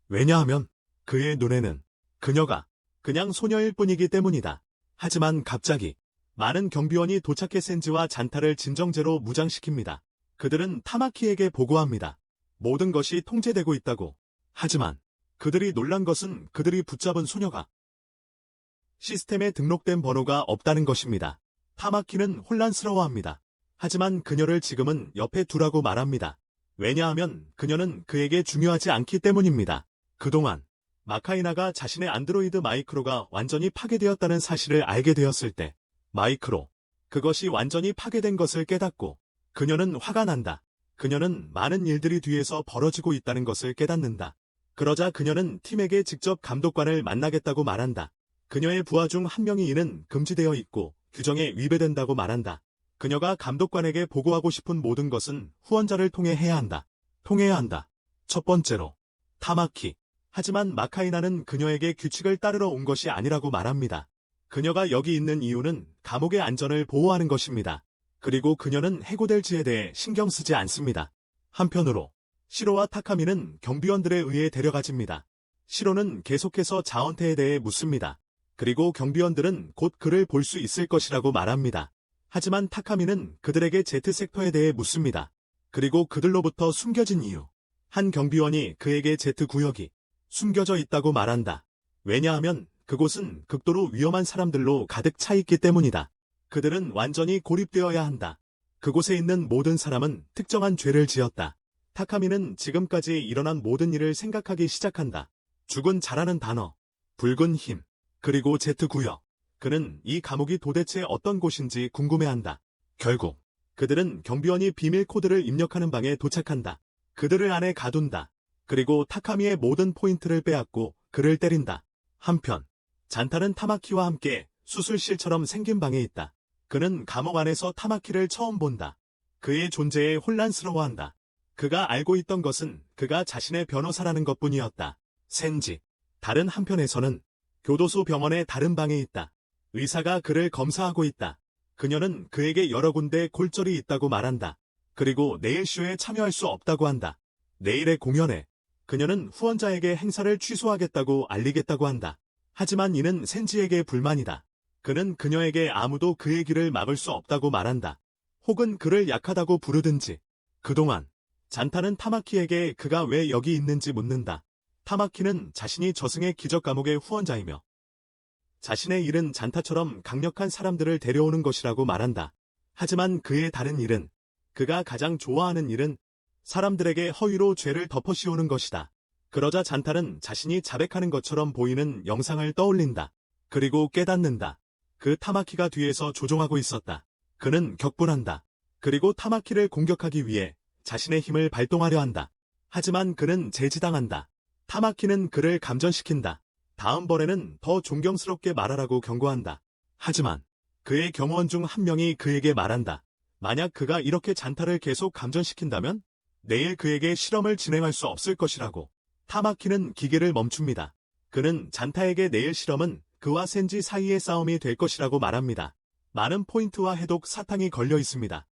A: 왜냐하면 그의 눈에는 그녀가 그냥 소녀일 뿐이기 때문이다. 하지만 갑자기 많은 경비원이 도착해 센지와 잔타를 진정제로 무장시킵니다. 그들은 타마키에게 보고합니다. 모든 것이 통제되고 있다고. 하지만 그들이 놀란 것은 그들이 붙잡은 소녀가 시스템에 등록된 번호가 없다는 것입니다. 타마키는 혼란스러워합니다. 하지만 그녀를 지금은 옆에 두라고 말합니다. 왜냐하면 그녀는 그에게 중요하지 않기 때문입니다. 그동안 마카이나가 자신의 안드로이드 마이크로가 완전히 파괴되었다는 사실을 알게 되었을 때, 마이크로, 그것이 완전히 파괴된 것을 깨닫고, 그녀는 화가 난다. 그녀는 많은 일들이 뒤에서 벌어지고 있다는 것을 깨닫는다. 그러자 그녀는 팀에게 직접 감독관을 만나겠다고 말한다. 그녀의 부하 중 한 명이 이는 금지되어 있고 규정에 위배된다고 말한다. 그녀가 감독관에게 보고하고 싶은 모든 것은 후원자를 통해 해야 한다. 통해야 한다. 첫 번째로, 타마키. 하지만 마카이나는 그녀에게 규칙을 따르러 온 것이 아니라고 말합니다. 그녀가 여기 있는 이유는 감옥의 안전을 보호하는 것입니다. 그리고 그녀는 해고될지에 대해 신경 쓰지 않습니다. 한편으로, 시로와 타카미는 경비원들에 의해 데려가집니다. 시로는 계속해서 자원태에 대해 묻습니다. 그리고 경비원들은 곧 그를 볼 수 있을 것이라고 말합니다. 하지만 타카미는 그들에게 Z섹터에 대해 묻습니다. 그리고 그들로부터 숨겨진 이유. 한 경비원이 그에게 Z구역이 숨겨져 있다고 말한다. 왜냐하면 그곳은 극도로 위험한 사람들로 가득 차 있기 때문이다. 그들은 완전히 고립되어야 한다. 그곳에 있는 모든 사람은 특정한 죄를 지었다. 타카미는 지금까지 일어난 모든 일을 생각하기 시작한다. 죽은 자라는 단어, 붉은 힘, 그리고 Z구역. 그는 이 감옥이 도대체 어떤 곳인지 궁금해한다. 결국 그들은 경비원이 비밀 코드를 입력하는 방에 도착한다. 그들을 안에 가둔다. 그리고 타카미의 모든 포인트를 빼앗고 그를 때린다. 한편 잔타는 타마키와 함께 수술실처럼 생긴 방에 있다. 그는 감옥 안에서 타마키를 처음 본다. 그의 존재에 혼란스러워한다. 그가 알고 있던 것은 그가 자신의 변호사라는 것뿐이었다. 센지. 다른 한편에서는 교도소 병원의 다른 방에 있다. 의사가 그를 검사하고 있다. 그녀는 그에게 여러 군데 골절이 있다고 말한다. 그리고 내일 쇼에 참여할 수 없다고 한다. 내일의 공연에 그녀는 후원자에게 행사를 취소하겠다고 알리겠다고 한다. 하지만 이는 센지에게 불만이다. 그는 그녀에게 아무도 그의 길을 막을 수 없다고 말한다. 혹은 그를 약하다고 부르든지. 그동안 잔타는 타마키에게 그가 왜 여기 있는지 묻는다. 타마키는 자신이 저승의 기적 감옥의 후원자이며 자신의 일은 잔타처럼 강력한 사람들을 데려오는 것이라고 말한다. 하지만 그의 다른 일은, 그가 가장 좋아하는 일은 사람들에게 허위로 죄를 덮어씌우는 것이다. 그러자 잔타는 자신이 자백하는 것처럼 보이는 영상을 떠올린다. 그리고 깨닫는다. 그 타마키가 뒤에서 조종하고 있었다. 그는 격분한다. 그리고 타마키를 공격하기 위해 자신의 힘을 발동하려 한다. 하지만 그는 제지당한다. 타마키는 그를 감전시킨다. 다음번에는 더 존경스럽게 말하라고 경고한다. 하지만 그의 경호원 중 한 명이 그에게 말한다. 만약 그가 이렇게 잔타를 계속 감전시킨다면 내일 그에게 실험을 진행할 수 없을 것이라고. 타마키는 기계를 멈춥니다. 그는 잔타에게 내일 실험은 그와 센지 사이의 싸움이 될 것이라고 말합니다. 많은 포인트와 해독 사탕이 걸려 있습니다.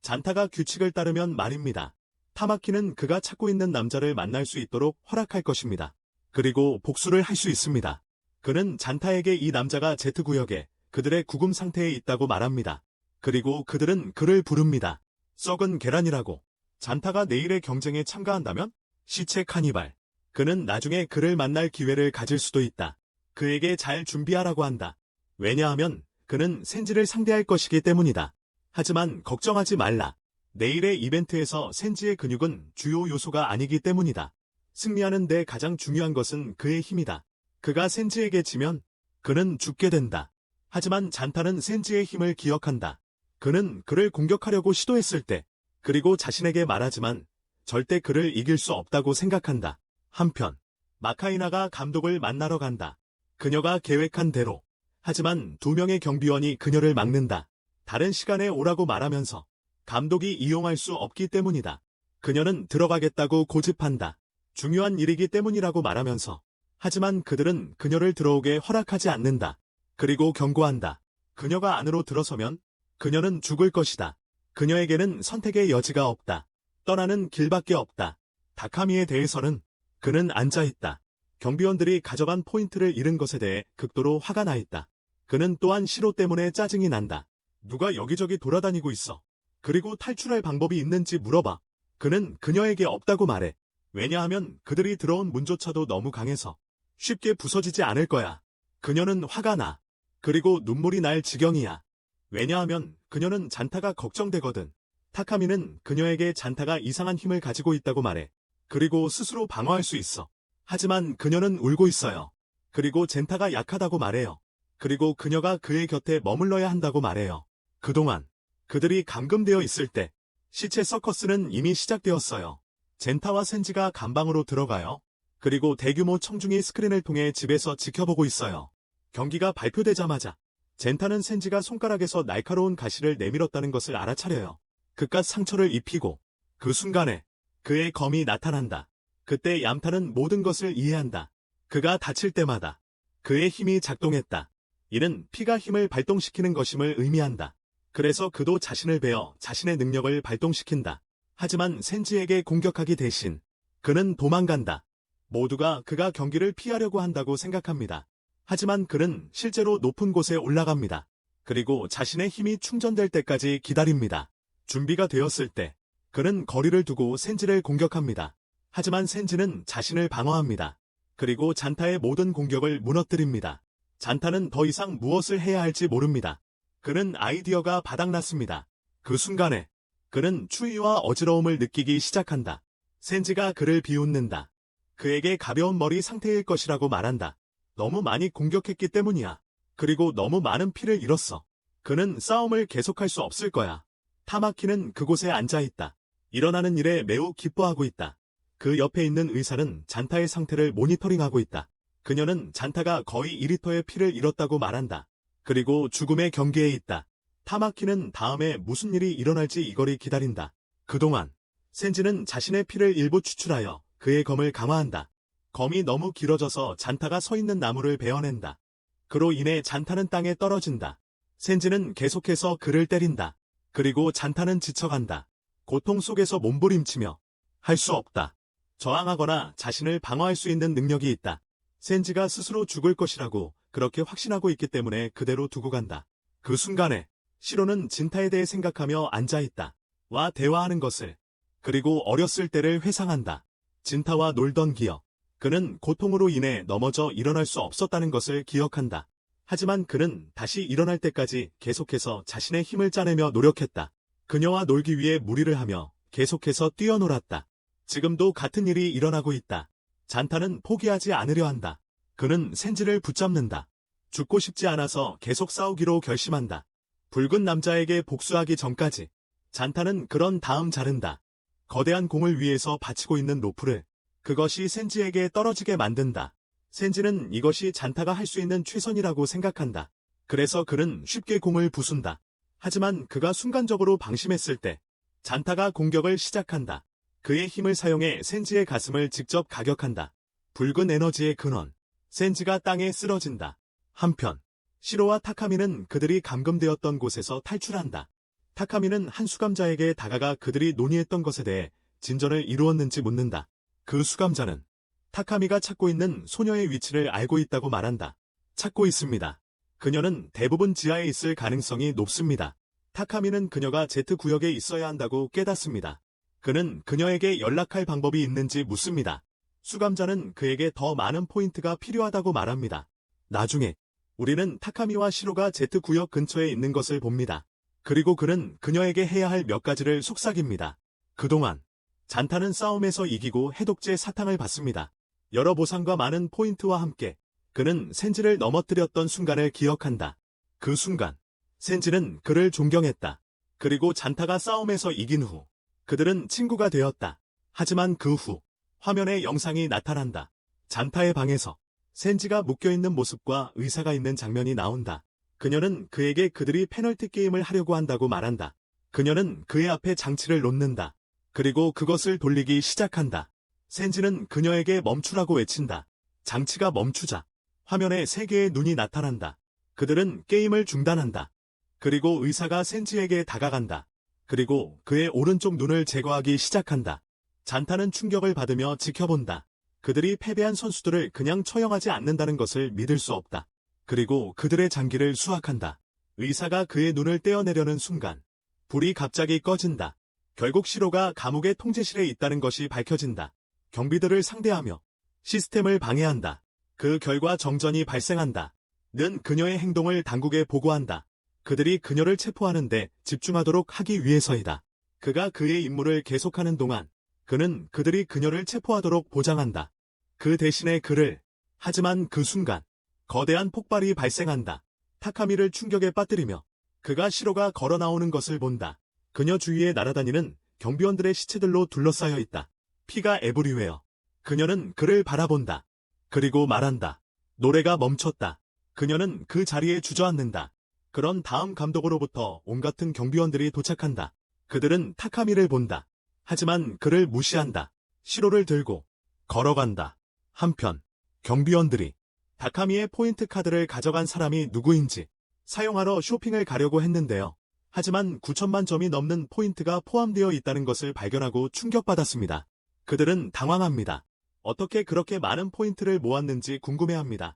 A: 잔타가 규칙을 따르면 말입니다. 타마키는 그가 찾고 있는 남자를 만날 수 있도록 허락할 것입니다. 그리고 복수를 할 수 있습니다. 그는 잔타에게 이 남자가 Z구역에 그들의 구금 상태에 있다고 말합니다. 그리고 그들은 그를 부릅니다. 썩은 계란이라고. 잔타가 내일의 경쟁에 참가한다면? 시체 카니발. 그는 나중에 그를 만날 기회를 가질 수도 있다. 그에게 잘 준비하라고 한다. 왜냐하면 그는 센지를 상대할 것이기 때문이다. 하지만 걱정하지 말라. 내일의 이벤트에서 센지의 근육은 주요 요소가 아니기 때문이다. 승리하는 데 가장 중요한 것은 그의 힘이다. 그가 센지에게 지면 그는 죽게 된다. 하지만 잔타는 센지의 힘을 기억한다. 그는 그를 공격하려고 시도했을 때, 그리고 자신에게 말하지만 절대 그를 이길 수 없다고 생각한다. 한편 마카이나가 감독을 만나러 간다. 그녀가 계획한 대로. 하지만 2명의 경비원이 그녀를 막는다. 다른 시간에 오라고 말하면서 감독이 이용할 수 없기 때문이다. 그녀는 들어가겠다고 고집한다. 중요한 일이기 때문이라고 말하면서. 하지만 그들은 그녀를 들어오게 허락하지 않는다. 그리고 경고한다. 그녀가 안으로 들어서면 그녀는 죽을 것이다. 그녀에게는 선택의 여지가 없다. 떠나는 길밖에 없다. 다카미에 대해서는 그는 앉아있다. 경비원들이 가져간 포인트를 잃은 것에 대해 극도로 화가 나 있다. 그는 또한 시로 때문에 짜증이 난다. 누가 여기저기 돌아다니고 있어. 그리고 탈출할 방법이 있는지 물어봐. 그는 그녀에게 없다고 말해. 왜냐하면 그들이 들어온 문조차도 너무 강해서 쉽게 부서지지 않을 거야. 그녀는 화가 나. 그리고 눈물이 날 지경이야. 왜냐하면 그녀는 잔타가 걱정되거든. 타카미는 그녀에게 잔타가 이상한 힘을 가지고 있다고 말해. 그리고 스스로 방어할 수 있어. 하지만 그녀는 울고 있어요. 그리고 젠타가 약하다고 말해요. 그리고 그녀가 그의 곁에 머물러야 한다고 말해요. 그동안 그들이 감금되어 있을 때 시체 서커스는 이미 시작되었어요. 젠타와 센지가 감방으로 들어가요. 그리고 대규모 청중이 스크린을 통해 집에서 지켜보고 있어요. 경기가 발표되자마자 젠타는 센지가 손가락에서 날카로운 가시를 내밀었다는 것을 알아차려요. 그깟 상처를 입히고 그 순간에 그의 검이 나타난다. 그때 얌타는 모든 것을 이해한다. 그가 다칠 때마다 그의 힘이 작동했다. 이는 피가 힘을 발동시키는 것임을 의미한다. 그래서 그도 자신을 베어 자신의 능력을 발동시킨다. 하지만 센지에게 공격하기 대신 그는 도망간다. 모두가 그가 경기를 피하려고 한다고 생각합니다. 하지만 그는 실제로 높은 곳에 올라갑니다. 그리고 자신의 힘이 충전될 때까지 기다립니다. 준비가 되었을 때 그는 거리를 두고 센지를 공격합니다. 하지만 센지는 자신을 방어합니다. 그리고 잔타의 모든 공격을 무너뜨립니다. 잔타는 더 이상 무엇을 해야 할지 모릅니다. 그는 아이디어가 바닥났습니다. 그 순간에 그는 추위와 어지러움을 느끼기 시작한다. 센지가 그를 비웃는다. 그에게 가벼운 머리 상태일 것이라고 말한다. 너무 많이 공격했기 때문이야. 그리고 너무 많은 피를 잃었어. 그는 싸움을 계속할 수 없을 거야. 타마키는 그곳에 앉아있다. 일어나는 일에 매우 기뻐하고 있다. 그 옆에 있는 의사는 잔타의 상태를 모니터링하고 있다. 그녀는 잔타가 거의 2리터의 피를 잃었다고 말한다. 그리고 죽음의 경계에 있다. 타마키는 다음에 무슨 일이 일어날지 이거리 기다린다. 그동안 센지는 자신의 피를 일부 추출하여 그의 검을 강화한다. 검이 너무 길어져서 잔타가 서 있는 나무를 베어낸다. 그로 인해 잔타는 땅에 떨어진다. 센지는 계속해서 그를 때린다. 그리고 잔타는 지쳐간다. 고통 속에서 몸부림치며 할 수 없다. 저항하거나 자신을 방어할 수 있는 능력이 있다. 센지가 스스로 죽을 것이라고 그렇게 확신하고 있기 때문에 그대로 두고 간다. 그 순간에 시로는 진타에 대해 생각하며 앉아있다. 와 대화하는 것을. 그리고 어렸을 때를 회상한다. 진타와 놀던 기억. 그는 고통으로 인해 넘어져 일어날 수 없었다는 것을 기억한다. 하지만 그는 다시 일어날 때까지 계속해서 자신의 힘을 짜내며 노력했다. 그녀와 놀기 위해 무리를 하며 계속해서 뛰어놀았다. 지금도 같은 일이 일어나고 있다. 잔타는 포기하지 않으려 한다. 그는 센지를 붙잡는다. 죽고 싶지 않아서 계속 싸우기로 결심한다. 붉은 남자에게 복수하기 전까지. 잔타는 그런 다음 자른다. 거대한 공을 위해서 받치고 있는 로프를. 그것이 센지에게 떨어지게 만든다. 센지는 이것이 잔타가 할 수 있는 최선이라고 생각한다. 그래서 그는 쉽게 공을 부순다. 하지만 그가 순간적으로 방심했을 때 잔타가 공격을 시작한다. 그의 힘을 사용해 센지의 가슴을 직접 가격한다. 붉은 에너지의 근원. 센지가 땅에 쓰러진다. 한편 시로와 타카미는 그들이 감금되었던 곳에서 탈출한다. 타카미는 한 수감자에게 다가가 그들이 논의했던 것에 대해 진전을 이루었는지 묻는다. 그 수감자는 타카미가 찾고 있는 소녀의 위치를 알고 있다고 말한다. 찾고 있습니다. 그녀는 대부분 지하에 있을 가능성이 높습니다. 타카미는 그녀가 Z구역에 있어야 한다고 깨닫습니다. 그는 그녀에게 연락할 방법이 있는지 묻습니다. 수감자는 그에게 더 많은 포인트가 필요하다고 말합니다. 나중에 우리는 타카미와 시로가 Z구역 근처에 있는 것을 봅니다. 그리고 그는 그녀에게 해야 할 몇 가지를 속삭입니다. 그동안 잔타는 싸움에서 이기고 해독제 사탕을 받습니다. 여러 보상과 많은 포인트와 함께 그는 센지를 넘어뜨렸던 순간을 기억한다. 그 순간 센지는 그를 존경했다. 그리고 잔타가 싸움에서 이긴 후 그들은 친구가 되었다. 하지만 그 후 화면에 영상이 나타난다. 잔타의 방에서 센지가 묶여있는 모습과 의사가 있는 장면이 나온다. 그녀는 그에게 그들이 페널티 게임을 하려고 한다고 말한다. 그녀는 그의 앞에 장치를 놓는다. 그리고 그것을 돌리기 시작한다. 센지는 그녀에게 멈추라고 외친다. 장치가 멈추자 화면에 3개의 눈이 나타난다. 그들은 게임을 중단한다. 그리고 의사가 센지에게 다가간다. 그리고 그의 오른쪽 눈을 제거하기 시작한다. 잔타는 충격을 받으며 지켜본다. 그들이 패배한 선수들을 그냥 처형하지 않는다는 것을 믿을 수 없다. 그리고 그들의 장기를 수확한다. 의사가 그의 눈을 떼어내려는 순간 불이 갑자기 꺼진다. 결국 시로가 감옥의 통제실에 있다는 것이 밝혀진다. 경비들을 상대하며 시스템을 방해한다. 그 결과 정전이 발생한다. 는 그녀의 행동을 당국에 보고한다. 그들이 그녀를 체포하는데 집중하도록 하기 위해서이다. 그가 그의 임무를 계속하는 동안 그는 그들이 그녀를 체포하도록 보장한다. 그 대신에 그를. 하지만 그 순간 거대한 폭발이 발생한다. 타카미를 충격에 빠뜨리며 그가 시로가 걸어 나오는 것을 본다. 그녀 주위에 날아다니는 경비원들의 시체들로 둘러싸여 있다. 피가 에브리웨어. 그녀는 그를 바라본다. 그리고 말한다. 노래가 멈췄다. 그녀는 그 자리에 주저앉는다. 그런 다음 감독으로부터 온갖 경비원들이 도착한다. 그들은 타카미를 본다. 하지만 그를 무시한다. 시로를 들고 걸어간다. 한편 경비원들이 타카미의 포인트 카드를 가져간 사람이 누구인지 사용하러 쇼핑을 가려고 했는데요. 하지만 9천만 점이 넘는 포인트가 포함되어 있다는 것을 발견하고 충격받았습니다. 그들은 당황합니다. 어떻게 그렇게 많은 포인트를 모았는지 궁금해합니다.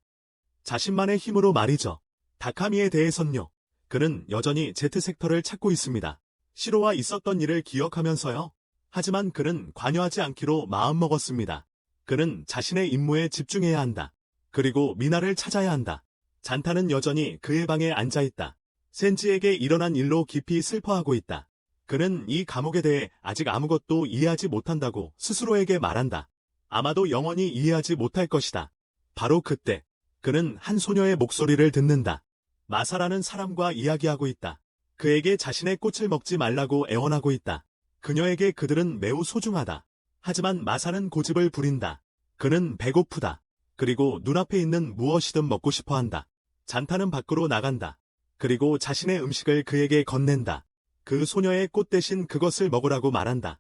A: 자신만의 힘으로 말이죠. 타카미에 대해선요. 그는 여전히 Z섹터를 찾고 있습니다. 시로와 있었던 일을 기억하면서요. 하지만 그는 관여하지 않기로 마음먹었습니다. 그는 자신의 임무에 집중해야 한다. 그리고 미나를 찾아야 한다. 잔타는 여전히 그의 방에 앉아있다. 센지에게 일어난 일로 깊이 슬퍼하고 있다. 그는 이 감옥에 대해 아직 아무것도 이해하지 못한다고 스스로에게 말한다. 아마도 영원히 이해하지 못할 것이다. 바로 그때 그는 한 소녀의 목소리를 듣는다. 마사라는 사람과 이야기하고 있다. 그에게 자신의 꽃을 먹지 말라고 애원하고 있다. 그녀에게 그들은 매우 소중하다. 하지만 마사는 고집을 부린다. 그는 배고프다. 그리고 눈앞에 있는 무엇이든 먹고 싶어 한다. 잔타는 밖으로 나간다. 그리고 자신의 음식을 그에게 건넨다. 그 소녀의 꽃 대신 그것을 먹으라고 말한다.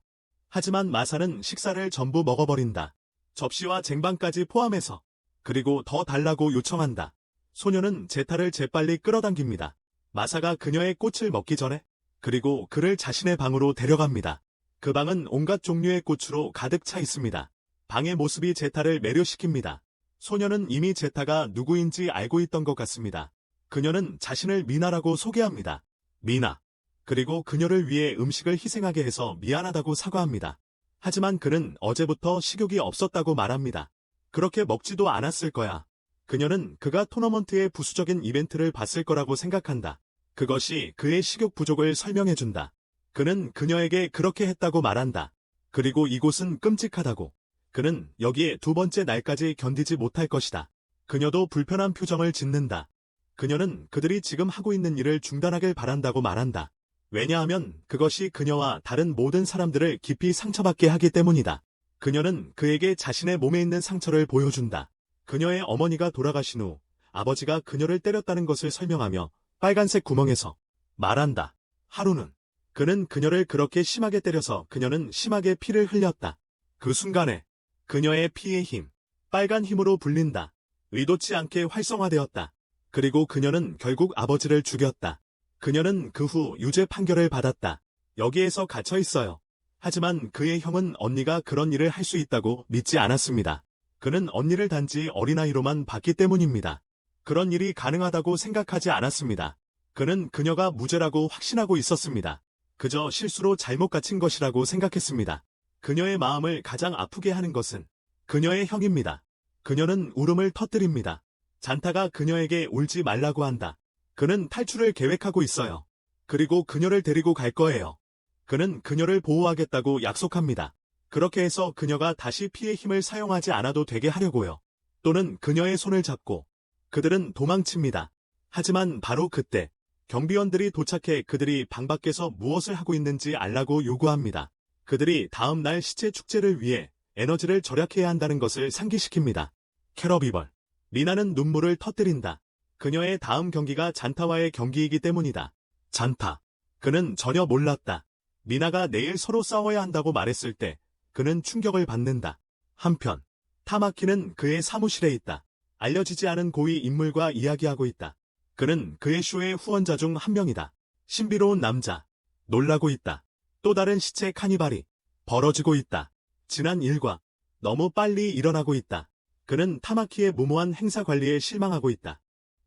A: 하지만 마사는 식사를 전부 먹어버린다. 접시와 쟁반까지 포함해서. 그리고 더 달라고 요청한다. 소녀는 제타를 재빨리 끌어당깁니다. 마사가 그녀의 꽃을 먹기 전에 그리고 그를 자신의 방으로 데려갑니다. 그 방은 온갖 종류의 꽃으로 가득 차 있습니다. 방의 모습이 제타를 매료시킵니다. 소녀는 이미 제타가 누구인지 알고 있던 것 같습니다. 그녀는 자신을 미나라고 소개합니다. 미나. 그리고 그녀를 위해 음식을 희생하게 해서 미안하다고 사과합니다. 하지만 그는 어제부터 식욕이 없었다고 말합니다. 그렇게 먹지도 않았을 거야. 그녀는 그가 토너먼트의 부수적인 이벤트를 봤을 거라고 생각한다. 그것이 그의 식욕 부족을 설명해준다. 그는 그녀에게 그렇게 했다고 말한다. 그리고 이곳은 끔찍하다고. 그는 여기에 두 번째 날까지 견디지 못할 것이다. 그녀도 불편한 표정을 짓는다. 그녀는 그들이 지금 하고 있는 일을 중단하길 바란다고 말한다. 왜냐하면 그것이 그녀와 다른 모든 사람들을 깊이 상처받게 하기 때문이다. 그녀는 그에게 자신의 몸에 있는 상처를 보여준다. 그녀의 어머니가 돌아가신 후 아버지가 그녀를 때렸다는 것을 설명하며 빨간색 구멍에서 말한다. 하루는 그는 그녀를 그렇게 심하게 때려서 그녀는 심하게 피를 흘렸다. 그 순간에 그녀의 피의 힘, 빨간 힘으로 불린다. 의도치 않게 활성화되었다. 그리고 그녀는 결국 아버지를 죽였다. 그녀는 그 후 유죄 판결을 받았다. 여기에서 갇혀 있어요. 하지만 그의 형은 언니가 그런 일을 할 수 있다고 믿지 않았습니다. 그는 언니를 단지 어린아이로만 봤기 때문입니다. 그런 일이 가능하다고 생각하지 않았습니다. 그는 그녀가 무죄라고 확신하고 있었습니다. 그저 실수로 잘못 갇힌 것이라고 생각했습니다. 그녀의 마음을 가장 아프게 하는 것은 그녀의 형입니다. 그녀는 울음을 터뜨립니다. 잔타가 그녀에게 울지 말라고 한다. 그는 탈출을 계획하고 있어요. 그리고 그녀를 데리고 갈 거예요. 그는 그녀를 보호하겠다고 약속합니다. 그렇게 해서 그녀가 다시 피의 힘을 사용하지 않아도 되게 하려고요. 또는 그녀의 손을 잡고 그들은 도망칩니다. 하지만 바로 그때 경비원들이 도착해 그들이 방 밖에서 무엇을 하고 있는지 알라고 요구합니다. 그들이 다음 날 시체 축제를 위해 에너지를 절약해야 한다는 것을 상기시킵니다. 캐러비벌. 미나는 눈물을 터뜨린다. 그녀의 다음 경기가 잔타와의 경기이기 때문이다. 잔타. 그는 전혀 몰랐다. 미나가 내일 서로 싸워야 한다고 말했을 때 그는 충격을 받는다. 한편 타마키는 그의 사무실에 있다. 알려지지 않은 고위 인물과 이야기하고 있다. 그는 그의 쇼의 후원자 중 한 명이다. 신비로운 남자. 놀라고 있다. 또 다른 시체 카니발이 벌어지고 있다. 지난 일과 너무 빨리 일어나고 있다. 그는 타마키의 무모한 행사 관리에 실망하고 있다.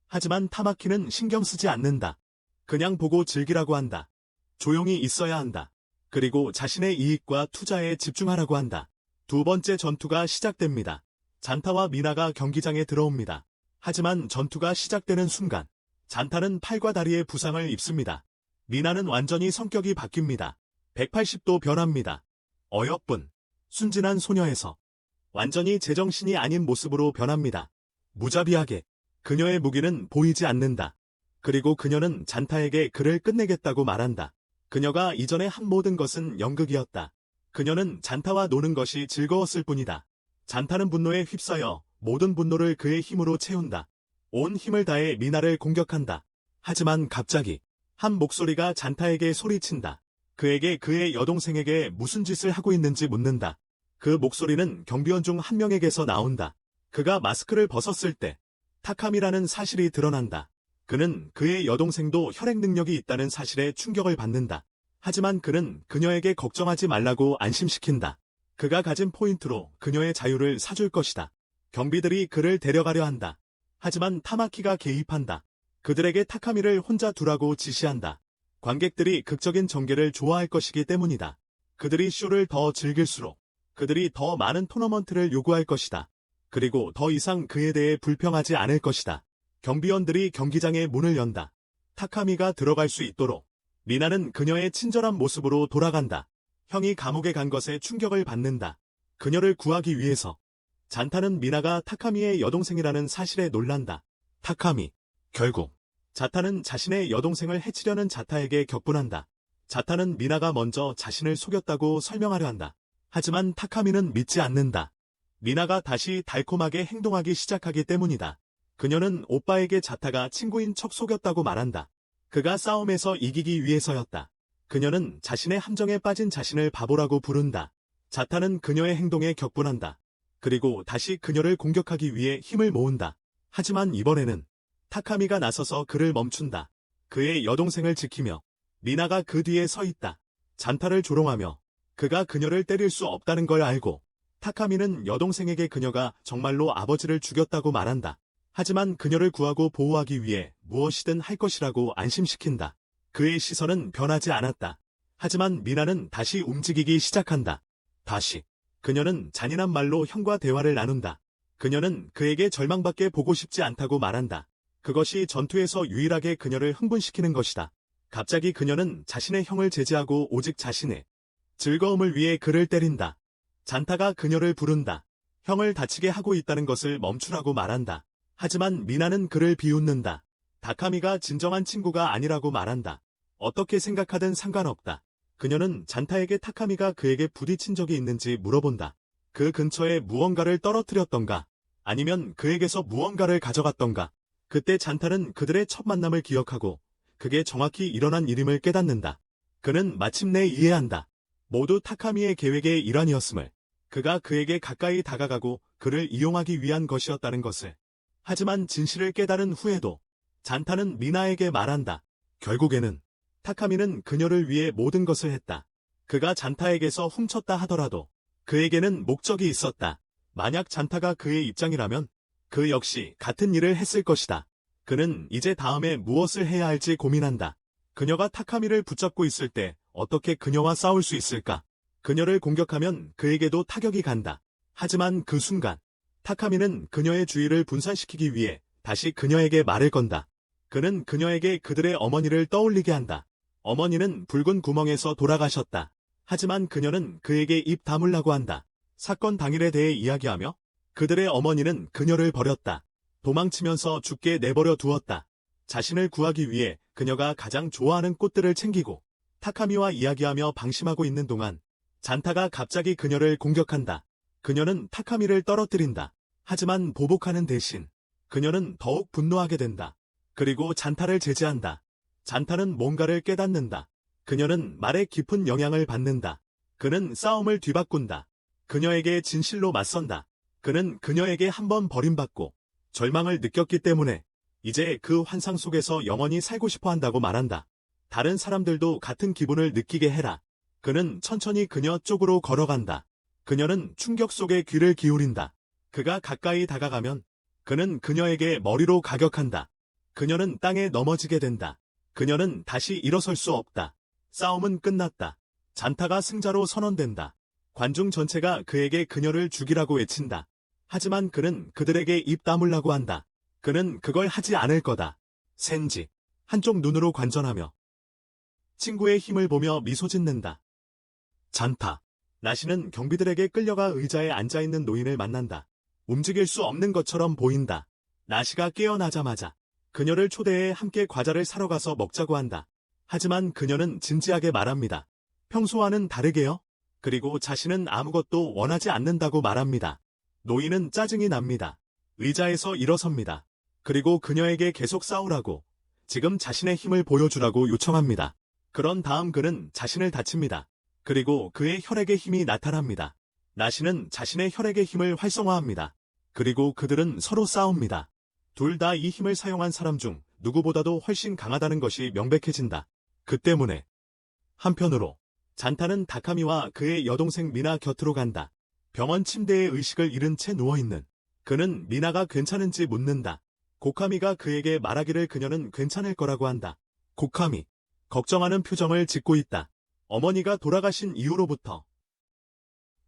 A: 하지만 타마키는 신경 쓰지 않는다. 그냥 보고 즐기라고 한다. 조용히 있어야 한다. 그리고 자신의 이익과 투자에 집중하라고 한다. 두 번째 전투가 시작됩니다. 잔타와 미나가 경기장에 들어옵니다. 하지만 전투가 시작되는 순간 잔타는 팔과 다리에 부상을 입습니다. 미나는 완전히 성격이 바뀝니다. 180도 변합니다. 어여쁜, 순진한 소녀에서 완전히 제정신이 아닌 모습으로 변합니다. 무자비하게. 그녀의 무기는 보이지 않는다. 그리고 그녀는 잔타에게 그를 끝내겠다고 말한다. 그녀가 이전에 한 모든 것은 연극이었다. 그녀는 잔타와 노는 것이 즐거웠을 뿐이다. 잔타는 분노에 휩싸여 모든 분노를 그의 힘으로 채운다. 온 힘을 다해 미나를 공격한다. 하지만 갑자기 한 목소리가 잔타에게 소리친다. 그에게 그의 여동생에게 무슨 짓을 하고 있는지 묻는다. 그 목소리는 경비원 중 한 명에게서 나온다. 그가 마스크를 벗었을 때 타카미라는 사실이 드러난다. 그는 그의 여동생도 혈액 능력이 있다는 사실에 충격을 받는다. 하지만 그는 그녀에게 걱정하지 말라고 안심시킨다. 그가 가진 포인트로 그녀의 자유를 사줄 것이다. 경비들이 그를 데려가려 한다. 하지만 타마키가 개입한다. 그들에게 타카미를 혼자 두라고 지시한다. 관객들이 극적인 전개를 좋아할 것이기 때문이다. 그들이 쇼를 더 즐길수록 그들이 더 많은 토너먼트를 요구할 것이다. 그리고 더 이상 그에 대해 불평하지 않을 것이다. 경비원들이 경기장의 문을 연다. 타카미가 들어갈 수 있도록 미나는 그녀의 친절한 모습으로 돌아간다. 형이 감옥에 간 것에 충격을 받는다. 그녀를 구하기 위해서. 잔타는 미나가 타카미의 여동생이라는 사실에 놀란다. 타카미. 결국 자타는 자신의 여동생을 해치려는 자타에게 격분한다. 자타는 미나가 먼저 자신을 속였다고 설명하려 한다. 하지만 타카미는 믿지 않는다. 미나가 다시 달콤하게 행동하기 시작하기 때문이다. 그녀는 오빠에게 자타가 친구인 척 속였다고 말한다. 그가 싸움에서 이기기 위해서였다. 그녀는 자신의 함정에 빠진 자신을 바보라고 부른다. 자타는 그녀의 행동에 격분한다. 그리고 다시 그녀를 공격하기 위해 힘을 모은다. 하지만 이번에는 타카미가 나서서 그를 멈춘다. 그의 여동생을 지키며 미나가 그 뒤에 서 있다. 잔타를 조롱하며 그가 그녀를 때릴 수 없다는 걸 알고 타카미는 여동생에게 그녀가 정말로 아버지를 죽였다고 말한다. 하지만 그녀를 구하고 보호하기 위해 무엇이든 할 것이라고 안심시킨다. 그의 시선은 변하지 않았다. 하지만 미나는 다시 움직이기 시작한다. 다시. 그녀는 잔인한 말로 형과 대화를 나눈다. 그녀는 그에게 절망밖에 보고 싶지 않다고 말한다. 그것이 전투에서 유일하게 그녀를 흥분시키는 것이다. 갑자기 그녀는 자신의 형을 제지하고 오직 자신의 즐거움을 위해 그를 때린다. 잔타가 그녀를 부른다. 형을 다치게 하고 있다는 것을 멈추라고 말한다. 하지만 미나는 그를 비웃는다. 다카미가 진정한 친구가 아니라고 말한다. 어떻게 생각하든 상관없다. 그녀는 잔타에게 타카미가 그에게 부딪힌 적이 있는지 물어본다. 그 근처에 무언가를 떨어뜨렸던가 아니면 그에게서 무언가를 가져갔던가. 그때 잔타는 그들의 첫 만남을 기억하고 그게 정확히 일어난 일임을 깨닫는다. 그는 마침내 이해한다. 모두 타카미의 계획의 일환이었음을. 그가 그에게 가까이 다가가고 그를 이용하기 위한 것이었다는 것을. 하지만 진실을 깨달은 후에도 잔타는 미나에게 말한다. 결국에는 타카미는 그녀를 위해 모든 것을 했다. 그가 잔타에게서 훔쳤다 하더라도 그에게는 목적이 있었다. 만약 잔타가 그의 입장이라면 그 역시 같은 일을 했을 것이다. 그는 이제 다음에 무엇을 해야 할지 고민한다. 그녀가 타카미를 붙잡고 있을 때 어떻게 그녀와 싸울 수 있을까? 그녀를 공격하면 그에게도 타격이 간다. 하지만 그 순간 타카미는 그녀의 주의를 분산시키기 위해 다시 그녀에게 말을 건다. 그는 그녀에게 그들의 어머니를 떠올리게 한다. 어머니는 붉은 구멍에서 돌아가셨다. 하지만 그녀는 그에게 입 다물라고 한다. 사건 당일에 대해 이야기하며 그들의 어머니는 그녀를 버렸다. 도망치면서 죽게 내버려 두었다. 자신을 구하기 위해 그녀가 가장 좋아하는 꽃들을 챙기고 타카미와 이야기하며 방심하고 있는 동안 잔타가 갑자기 그녀를 공격한다. 그녀는 타카미를 떨어뜨린다. 하지만 보복하는 대신 그녀는 더욱 분노하게 된다. 그리고 잔타를 제지한다. 잔타는 뭔가를 깨닫는다. 그녀는 말에 깊은 영향을 받는다. 그는 싸움을 뒤바꾼다. 그녀에게 진실로 맞선다. 그는 그녀에게 한번 버림받고 절망을 느꼈기 때문에 이제 그 환상 속에서 영원히 살고 싶어 한다고 말한다. 다른 사람들도 같은 기분을 느끼게 해라. 그는 천천히 그녀 쪽으로 걸어간다. 그녀는 충격 속에 귀를 기울인다. 그가 가까이 다가가면 그는 그녀에게 머리로 가격한다. 그녀는 땅에 넘어지게 된다. 그녀는 다시 일어설 수 없다. 싸움은 끝났다. 잔타가 승자로 선언된다. 관중 전체가 그에게 그녀를 죽이라고 외친다. 하지만 그는 그들에게 입 다물라고 한다. 그는 그걸 하지 않을 거다. 센지. 한쪽 눈으로 관전하며 친구의 힘을 보며 미소 짓는다. 잔타. 나시는 경비들에게 끌려가 의자에 앉아있는 노인을 만난다. 움직일 수 없는 것처럼 보인다. 나시가 깨어나자마자 그녀를 초대해 함께 과자를 사러 가서 먹자고 한다. 하지만 그녀는 진지하게 말합니다. 평소와는 다르게요? 그리고 자신은 아무것도 원하지 않는다고 말합니다. 노인은 짜증이 납니다. 의자에서 일어섭니다. 그리고 그녀에게 계속 싸우라고, 지금 자신의 힘을 보여주라고 요청합니다. 그런 다음 그는 자신을 다칩니다. 그리고 그의 혈액의 힘이 나타납니다. 나시는 자신의 혈액의 힘을 활성화합니다. 그리고 그들은 서로 싸웁니다. 둘 다 이 힘을 사용한 사람 중 누구보다도 훨씬 강하다는 것이 명백해진다. 그 때문에 한편으로 잔타는 다카미와 그의 여동생 미나 곁으로 간다. 병원 침대에 의식을 잃은 채 누워있는 그는 미나가 괜찮은지 묻는다. 고카미가 그에게 말하기를 그녀는 괜찮을 거라고 한다. 고카미, 걱정하는 표정을 짓고 있다. 어머니가 돌아가신 이후로부터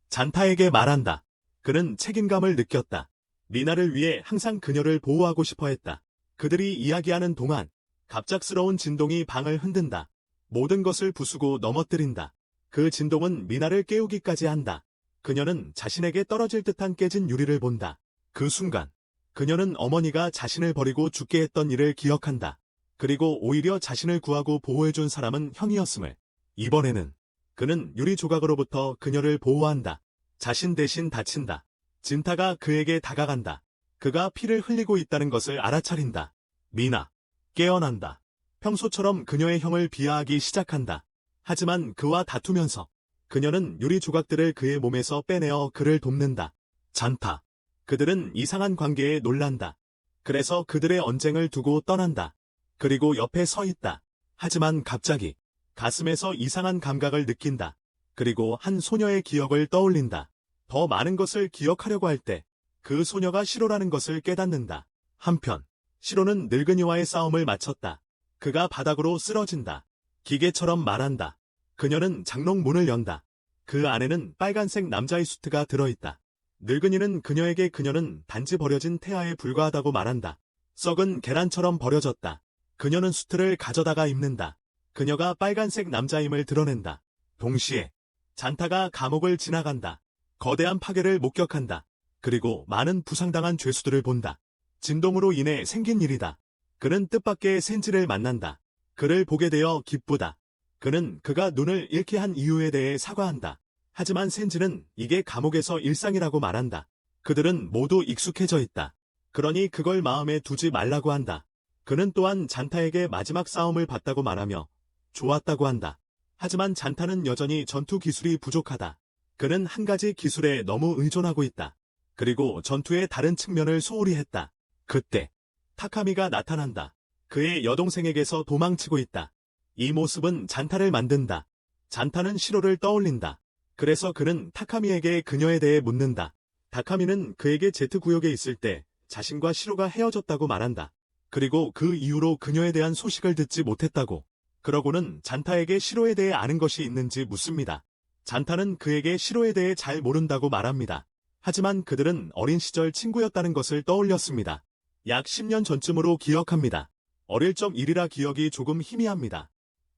A: 잔타에게 말한다. 그는 책임감을 느꼈다. 미나를 위해 항상 그녀를 보호하고 싶어 했다. 그들이 이야기하는 동안 갑작스러운 진동이 방을 흔든다. 모든 것을 부수고 넘어뜨린다. 그 진동은 미나를 깨우기까지 한다. 그녀는 자신에게 떨어질 듯한 깨진 유리를 본다. 그 순간 그녀는 어머니가 자신을 버리고 죽게 했던 일을 기억한다. 그리고 오히려 자신을 구하고 보호해준 사람은 형이었음을. 이번에는 그는 유리 조각으로부터 그녀를 보호한다. 자신 대신 다친다. 진타가 그에게 다가간다. 그가 피를 흘리고 있다는 것을 알아차린다. 미나, 깨어난다. 평소처럼 그녀의 형을 비하하기 시작한다. 하지만 그와 다투면서 그녀는 유리 조각들을 그의 몸에서 빼내어 그를 돕는다. 잔타. 그들은 이상한 관계에 놀란다. 그래서 그들의 언쟁을 두고 떠난다. 그리고 옆에 서 있다. 하지만 갑자기 가슴에서 이상한 감각을 느낀다. 그리고 한 소녀의 기억을 떠올린다. 더 많은 것을 기억하려고 할 때 그 소녀가 시로라는 것을 깨닫는다. 한편 시로는 늙은이와의 싸움을 마쳤다. 그가 바닥으로 쓰러진다. 기계처럼 말한다. 그녀는 장롱 문을 연다. 그 안에는 빨간색 남자의 수트가 들어있다. 늙은이는 그녀에게 그녀는 단지 버려진 태아에 불과하다고 말한다. 썩은 계란처럼 버려졌다. 그녀는 수트를 가져다가 입는다. 그녀가 빨간색 남자임을 드러낸다. 동시에 잔타가 감옥을 지나간다. 거대한 파괴를 목격한다. 그리고 많은 부상당한 죄수들을 본다. 진동으로 인해 생긴 일이다. 그는 뜻밖의 센지를 만난다. 그를 보게 되어 기쁘다. 그는 그가 눈을 잃게 한 이유에 대해 사과한다. 하지만 센지는 이게 감옥에서 일상이라고 말한다. 그들은 모두 익숙해져 있다. 그러니 그걸 마음에 두지 말라고 한다. 그는 또한 잔타에게 마지막 싸움을 봤다고 말하며 좋았다고 한다. 하지만 잔타는 여전히 전투 기술이 부족하다. 그는 한 가지 기술에 너무 의존하고 있다. 그리고 전투의 다른 측면을 소홀히 했다. 그때 타카미가 나타난다. 그의 여동생에게서 도망치고 있다. 이 모습은 잔타를 만든다. 잔타는 시로를 떠올린다. 그래서 그는 타카미에게 그녀에 대해 묻는다. 타카미는 그에게 Z구역에 있을 때 자신과 시로가 헤어졌다고 말한다. 그리고 그 이후로 그녀에 대한 소식을 듣지 못했다고. 그러고는 잔타에게 시로에 대해 아는 것이 있는지 묻습니다. 잔타는 그에게 시로에 대해 잘 모른다고 말합니다. 하지만 그들은 어린 시절 친구였다는 것을 떠올렸습니다. 약 10년 전쯤으로 기억합니다. 어릴 적 일이라 기억이 조금 희미합니다.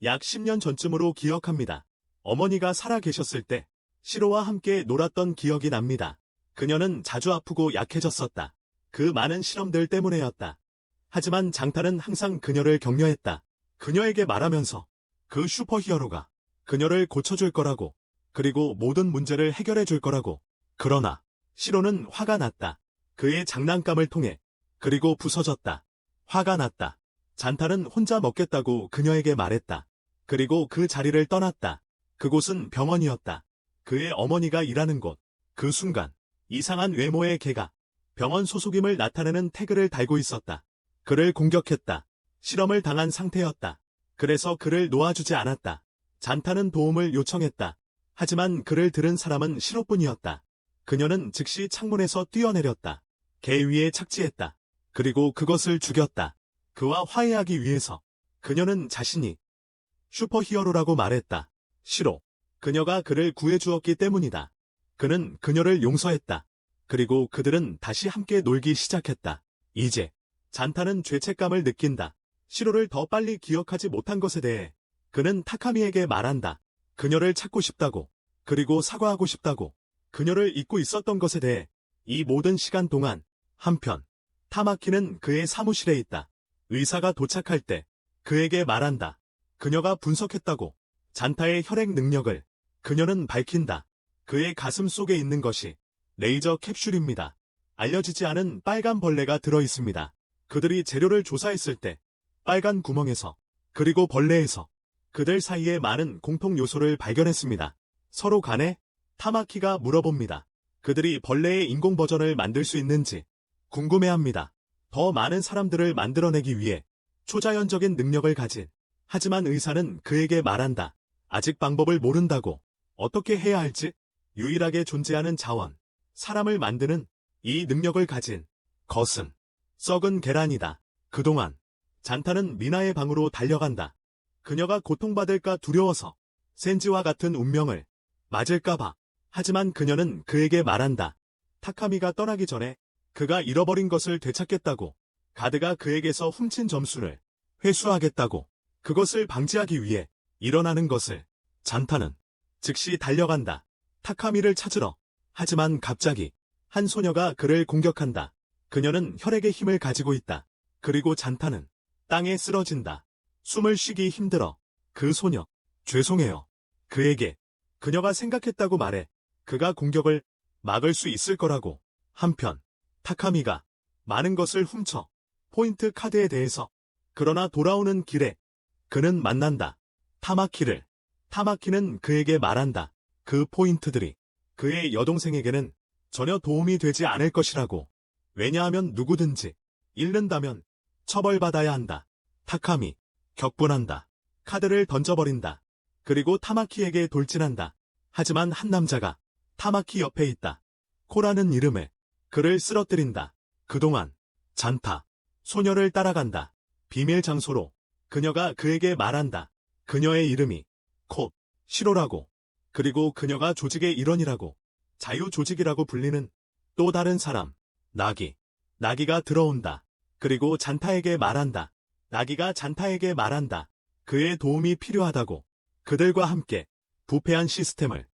A: 약 10년 전쯤으로 기억합니다. 어머니가 살아 계셨을 때 시로와 함께 놀았던 기억이 납니다. 그녀는 자주 아프고 약해졌었다. 그 많은 실험들 때문에였다. 하지만 장타는 항상 그녀를 격려했다. 그녀에게 말하면서 그 슈퍼히어로가 그녀를 고쳐줄 거라고, 그리고 모든 문제를 해결해 줄 거라고. 그러나 시로는 화가 났다. 그의 장난감을 통해. 그리고 부서졌다. 화가 났다. 잔타는 혼자 먹겠다고 그녀에게 말했다. 그리고 그 자리를 떠났다. 그곳은 병원이었다. 그의 어머니가 일하는 곳. 그 순간 이상한 외모의 개가 병원 소속임을 나타내는 태그를 달고 있었다. 그를 공격했다. 실험을 당한 상태였다. 그래서 그를 놓아주지 않았다. 잔타는 도움을 요청했다. 하지만 그를 들은 사람은 시로뿐이었다. 그녀는 즉시 창문에서 뛰어내렸다. 개 위에 착지했다. 그리고 그것을 죽였다. 그와 화해하기 위해서. 그녀는 자신이 슈퍼히어로라고 말했다. 시로. 그녀가 그를 구해주었기 때문이다. 그는 그녀를 용서했다. 그리고 그들은 다시 함께 놀기 시작했다. 이제 잔타는 죄책감을 느낀다. 시로를 더 빨리 기억하지 못한 것에 대해 그는 타카미에게 말한다. 그녀를 찾고 싶다고. 그리고 사과하고 싶다고. 그녀를 잊고 있었던 것에 대해 이 모든 시간 동안. 한편 타마키는 그의 사무실에 있다. 의사가 도착할 때 그에게 말한다. 그녀가 분석했다고. 잔타의 혈액 능력을 그녀는 밝힌다. 그의 가슴 속에 있는 것이 레이저 캡슐입니다. 알려지지 않은 빨간 벌레가 들어있습니다. 그들이 재료를 조사했을 때 빨간 구멍에서 그리고 벌레에서 그들 사이에 많은 공통 요소를 발견했습니다. 서로 간에 타마키가 물어봅니다. 그들이 벌레의 인공 버전을 만들 수 있는지 궁금해합니다. 더 많은 사람들을 만들어내기 위해 초자연적인 능력을 가진. 하지만 의사는 그에게 말한다. 아직 방법을 모른다고. 어떻게 해야 할지. 유일하게 존재하는 자원. 사람을 만드는 이 능력을 가진 것은 썩은 계란이다. 그동안 잔타는 미나의 방으로 달려간다. 그녀가 고통받을까 두려워서 센지와 같은 운명을 맞을까봐. 하지만 그녀는 그에게 말한다. 타카미가 떠나기 전에 그가 잃어버린 것을 되찾겠다고. 가드가 그에게서 훔친 점수를 회수하겠다고. 그것을 방지하기 위해 일어나는 것을. 잔타는 즉시 달려간다. 타카미를 찾으러. 하지만 갑자기 한 소녀가 그를 공격한다. 그녀는 혈액의 힘을 가지고 있다. 그리고 잔타는 땅에 쓰러진다. 숨을 쉬기 힘들어. 그 소녀. 죄송해요. 그에게. 그녀가 생각했다고 말해. 그가 공격을 막을 수 있을 거라고. 한편 타카미가 많은 것을 훔쳐. 포인트 카드에 대해서. 그러나 돌아오는 길에 그는 만난다. 타마키를. 타마키는 그에게 말한다. 그 포인트들이 그의 여동생에게는 전혀 도움이 되지 않을 것이라고. 왜냐하면 누구든지 잃는다면 처벌받아야 한다. 타카미. 격분한다. 카드를 던져버린다. 그리고 타마키에게 돌진한다. 하지만 한 남자가 타마키 옆에 있다. 코라는 이름을. 그를 쓰러뜨린다. 그동안 잔타. 소녀를 따라간다. 비밀 장소로. 그녀가 그에게 말한다. 그녀의 이름이 코. 시로라고. 그리고 그녀가 조직의 일원이라고. 자유조직이라고 불리는 또 다른 사람. 나기. 나기가 들어온다. 그리고 잔타에게 말한다. 나기가 잔타에게 말한다. 그의 도움이 필요하다고. 그들과 함께 부패한 시스템을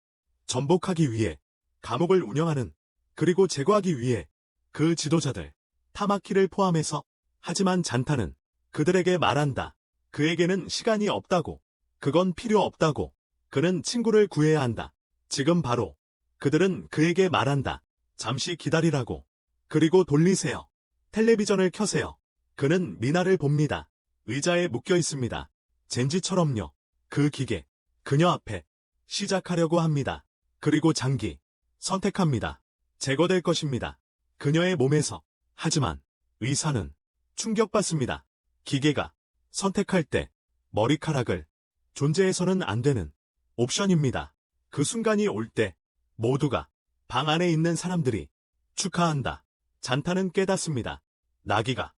A: 전복하기 위해 감옥을 운영하는. 그리고 제거하기 위해 그 지도자들. 타마키를 포함해서. 하지만 잔타는 그들에게 말한다. 그에게는 시간이 없다고. 그건 필요 없다고. 그는 친구를 구해야 한다. 지금 바로. 그들은 그에게 말한다. 잠시 기다리라고. 그리고 돌리세요. 텔레비전을 켜세요. 그는 미나를 봅니다. 의자에 묶여 있습니다. 젠지처럼요. 그 기계. 그녀 앞에 시작하려고 합니다. 그리고 장기. 선택합니다. 제거될 것입니다. 그녀의 몸에서. 하지만 의사는 충격받습니다. 기계가 선택할 때 머리카락을. 존재해서는 안 되는 옵션입니다. 그 순간이 올 때 모두가 방 안에 있는 사람들이 축하한다. 잔타는 깨닫습니다. 나기가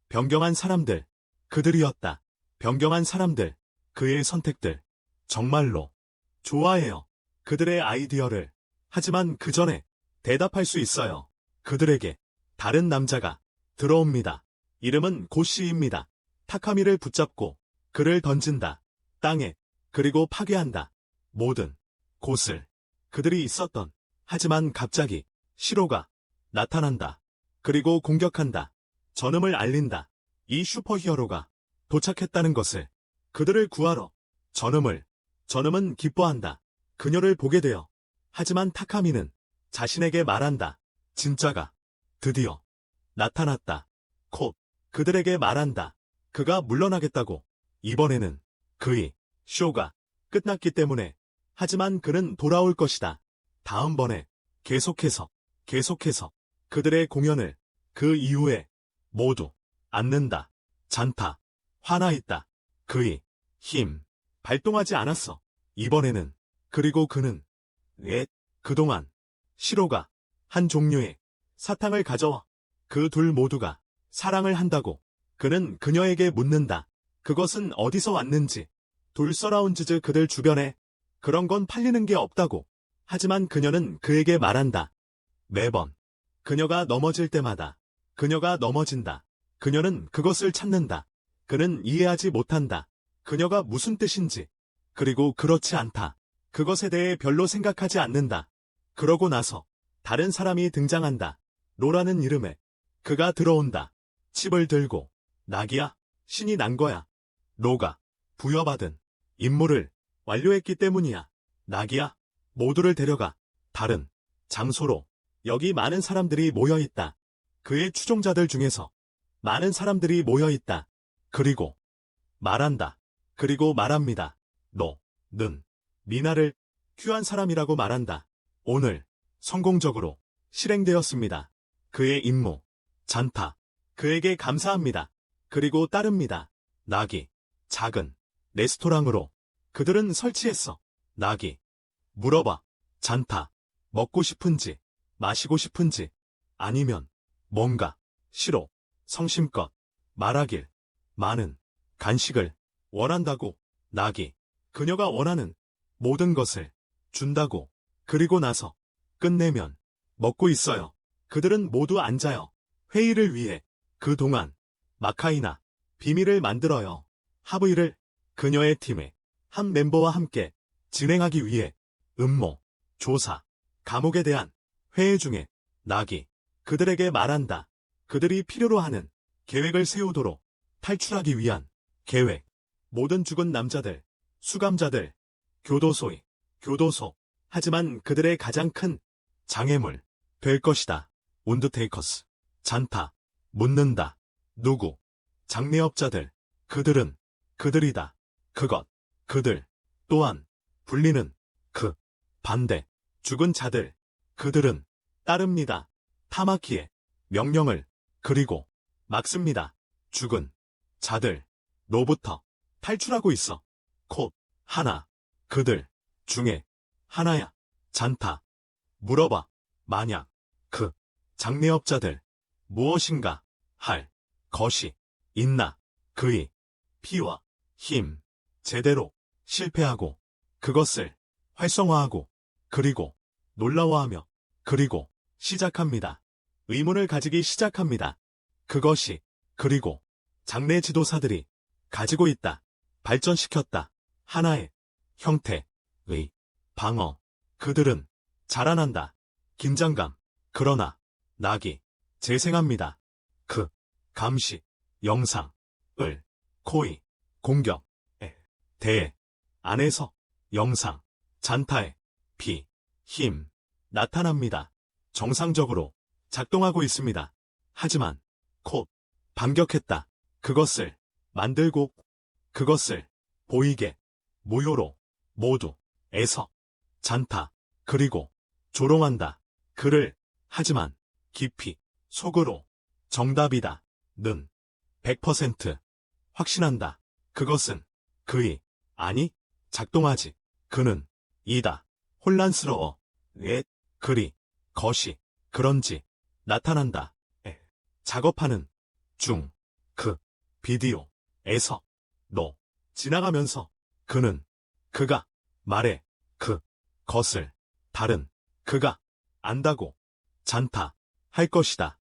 A: 변경한 사람들. 그들이었다. 변경한 사람들. 그의 선택들. 정말로 좋아해요. 그들의 아이디어를. 하지만 그 전에 대답할 수 있어요. 그들에게 다른 남자가 들어옵니다. 이름은 고씨입니다. 타카미를 붙잡고 그를 던진다. 땅에. 그리고 파괴한다. 모든 곳을. 그들이 있었던. 하지만 갑자기 시로가 나타난다. 그리고 공격한다. 전음을 알린다. 이 슈퍼히어로가 도착했다는 것을. 그들을 구하러. 전음은 기뻐한다. 그녀를 보게 되어. 하지만 타카미는 자신에게 말한다. 진짜가 드디어 나타났다. 그들에게 말한다. 그가 물러나겠다고. 이번에는 그의 쇼가 끝났기 때문에. 하지만 그는 돌아올 것이다. 다음번에 계속해서 그들의 공연을 그 이후에 모두 앉는다. 잔타. 화나있다. 그의 힘 발동하지 않았어. 이번에는. 그리고 그는 그동안 시로가 한 종류의 사탕을 가져와. 그 둘 모두가 사랑을 한다고. 그는 그녀에게 묻는다. 그것은 어디서 왔는지. 둘 서라운드즈 그들 주변에 그런 건 팔리는 게 없다고. 하지만 그녀는 그에게 말한다. 매번 그녀가 넘어질 때마다 그녀가 넘어진다. 그녀는 그것을 찾는다. 그는 이해하지 못한다. 그녀가 무슨 뜻인지. 그리고 그렇지 않다. 그것에 대해 별로 생각하지 않는다. 그러고 나서 다른 사람이 등장한다. 로라는 이름에 그가 들어온다. 칩을 들고 낙이야. 신이 난 거야. 로가 부여받은 임무를 완료했기 때문이야. 낙이야. 모두를 데려가 다른 장소로. 여기 많은 사람들이 모여있다. 그의 추종자들 중에서 많은 사람들이 모여있다. 그리고 말한다. 그리고 말합니다. 너는 미나를 귀한 사람이라고 말한다. 오늘 성공적으로 실행되었습니다. 그의 임무 잔타. 그에게 감사합니다. 그리고 따릅니다. 낙이 작은 레스토랑으로 그들은 설치했어. 낙이 물어봐. 잔타. 먹고 싶은지 마시고 싶은지 아니면 뭔가 싫어 성심껏 말하길 많은 간식을 원한다고. 낙이 그녀가 원하는 모든 것을 준다고. 그리고 나서 끝내면 먹고 있어요. 그들은 모두 앉아요. 회의를 위해. 그동안 마카이나 비밀을 만들어요. 하브이를 그녀의 팀의 한 멤버와 함께 진행하기 위해. 음모, 조사, 감옥에 대한 회의 중에 낙이 그들에게 말한다. 그들이 필요로 하는 계획을 세우도록 탈출하기 위한 계획. 모든 죽은 남자들, 수감자들, 교도소. 하지만 그들의 가장 큰 장애물 될 것이다. 운드테이커스. 잔타. 묻는다. 누구? 장례업자들. 그들은 그들이다. 그것. 그들. 또한 불리는 그 반대. 죽은 자들. 그들은 따릅니다. 타마키의 명령을. 그리고 막습니다. 죽은 자들. 로부터 탈출하고 있어. 콧 하나. 그들 중에 하나야. 잔타. 물어봐. 만약 그 장례업자들 무엇인가 할 것이 있나? 그의 피와 힘 제대로 실패하고 그것을 활성화하고 그리고 놀라워하며 그리고 시작합니다. 의문을 가지기 시작합니다. 그것이 그리고 장례 지도사들이 가지고 있다. 발전시켰다. 하나의 형태의 방어. 그들은 자라난다. 긴장감. 그러나 낙이 재생합니다. 그 감시 영상을 코이 공격에 대해 안에서 영상 잔타의 힘 나타납니다. 정상적으로 작동하고 있습니다. 하지만 콧 반격했다. 그것을 만들고 그것을 보이게 무효로 모두에서 잔타 그리고 조롱한다. 그를 하지만 깊이 속으로 정답이다. 는 100% 확신한다. 그것은 그의 아니 작동하지. 그는 이다. 혼란스러워. 그리 것이 그런지 나타난다. 작업하는 중 그 비디오에서 너 지나가면서 그는 그가 말해 그 것을 다른 그가 안다고 잔타 할 것이다.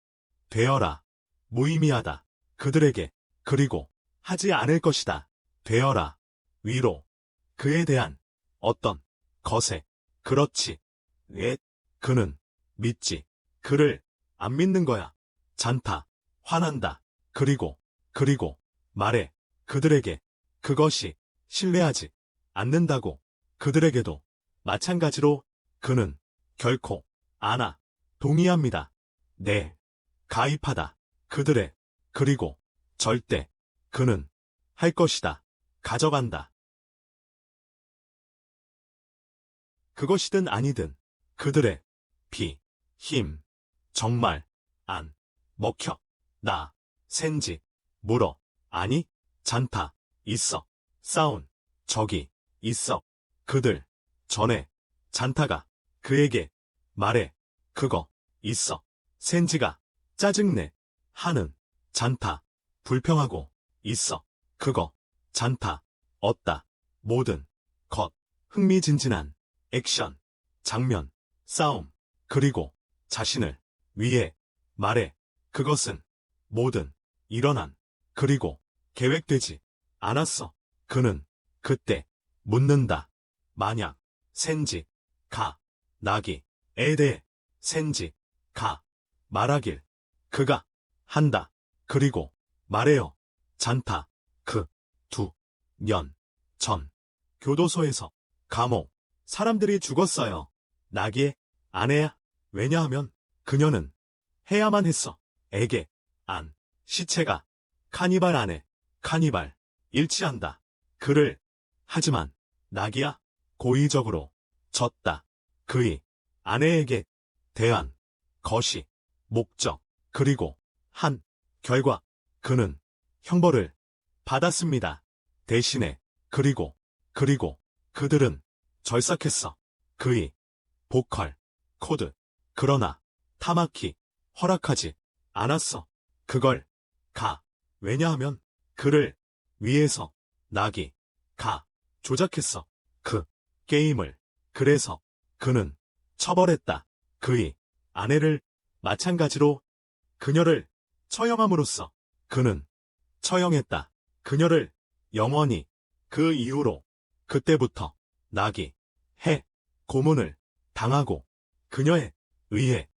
A: 되어라. 무의미하다. 그들에게 그리고 하지 않을 것이다. 되어라. 위로 그에 대한 어떤 것에 그렇지. 그는 믿지. 그를 안 믿는 거야. 잔타 화난다. 그리고 말해 그들에게 그것이 신뢰하지 않는다고. 그들에게도 마찬가지로 그는 결코 안아 동의합니다. 네. 가입하다. 그들의 그리고 절대 그는 할 것이다. 가져간다. 그것이든 아니든 그들의 힘 정말 안 먹혀. 나 센지 물어. 아니 잔타 있어. 싸운 적이 있어. 그들 전에 잔타가 그에게 말해 그거 있어. 센지가 짜증내 하는 잔타 불평하고 있어. 그거 잔타 얻다. 모든 것 흥미진진한 액션 장면 싸움 그리고 자신을 위해 말해 그것은 모든 일어난 그리고 계획되지 않았어. 그는 그때 묻는다. 만약 센지, 가, 나기, 에 대해, 센지, 가, 말하길, 그가, 한다, 그리고, 말해요, 잔타, 년, 전, 교도소에서, 감옥, 사람들이 죽었어요. 나기의 아내야. 왜냐하면, 그녀는, 해야만 했어. 에게, 안, 시체가, 카니발 안에, 카니발, 일치한다. 그를, 하지만, 나기야, 고의적으로, 졌다. 그의, 아내에게, 대한, 거시, 목적, 그리고, 한, 결과, 그는, 형벌을, 받았습니다. 대신에, 그리고, 그들은, 절삭했어. 그의, 보컬, 코드, 그러나, 타마키, 허락하지, 않았어. 그걸, 가, 왜냐하면, 그를, 위해서, 나기, 가, 조작했어. 그, 게임을, 그래서, 그는, 처벌했다. 그의, 아내를, 마찬가지로, 그녀를, 처형함으로써, 그는, 처형했다. 그녀를, 영원히, 그 이후로, 그때부터, 나기, 해, 고문을, 당하고, 그녀에, 의해,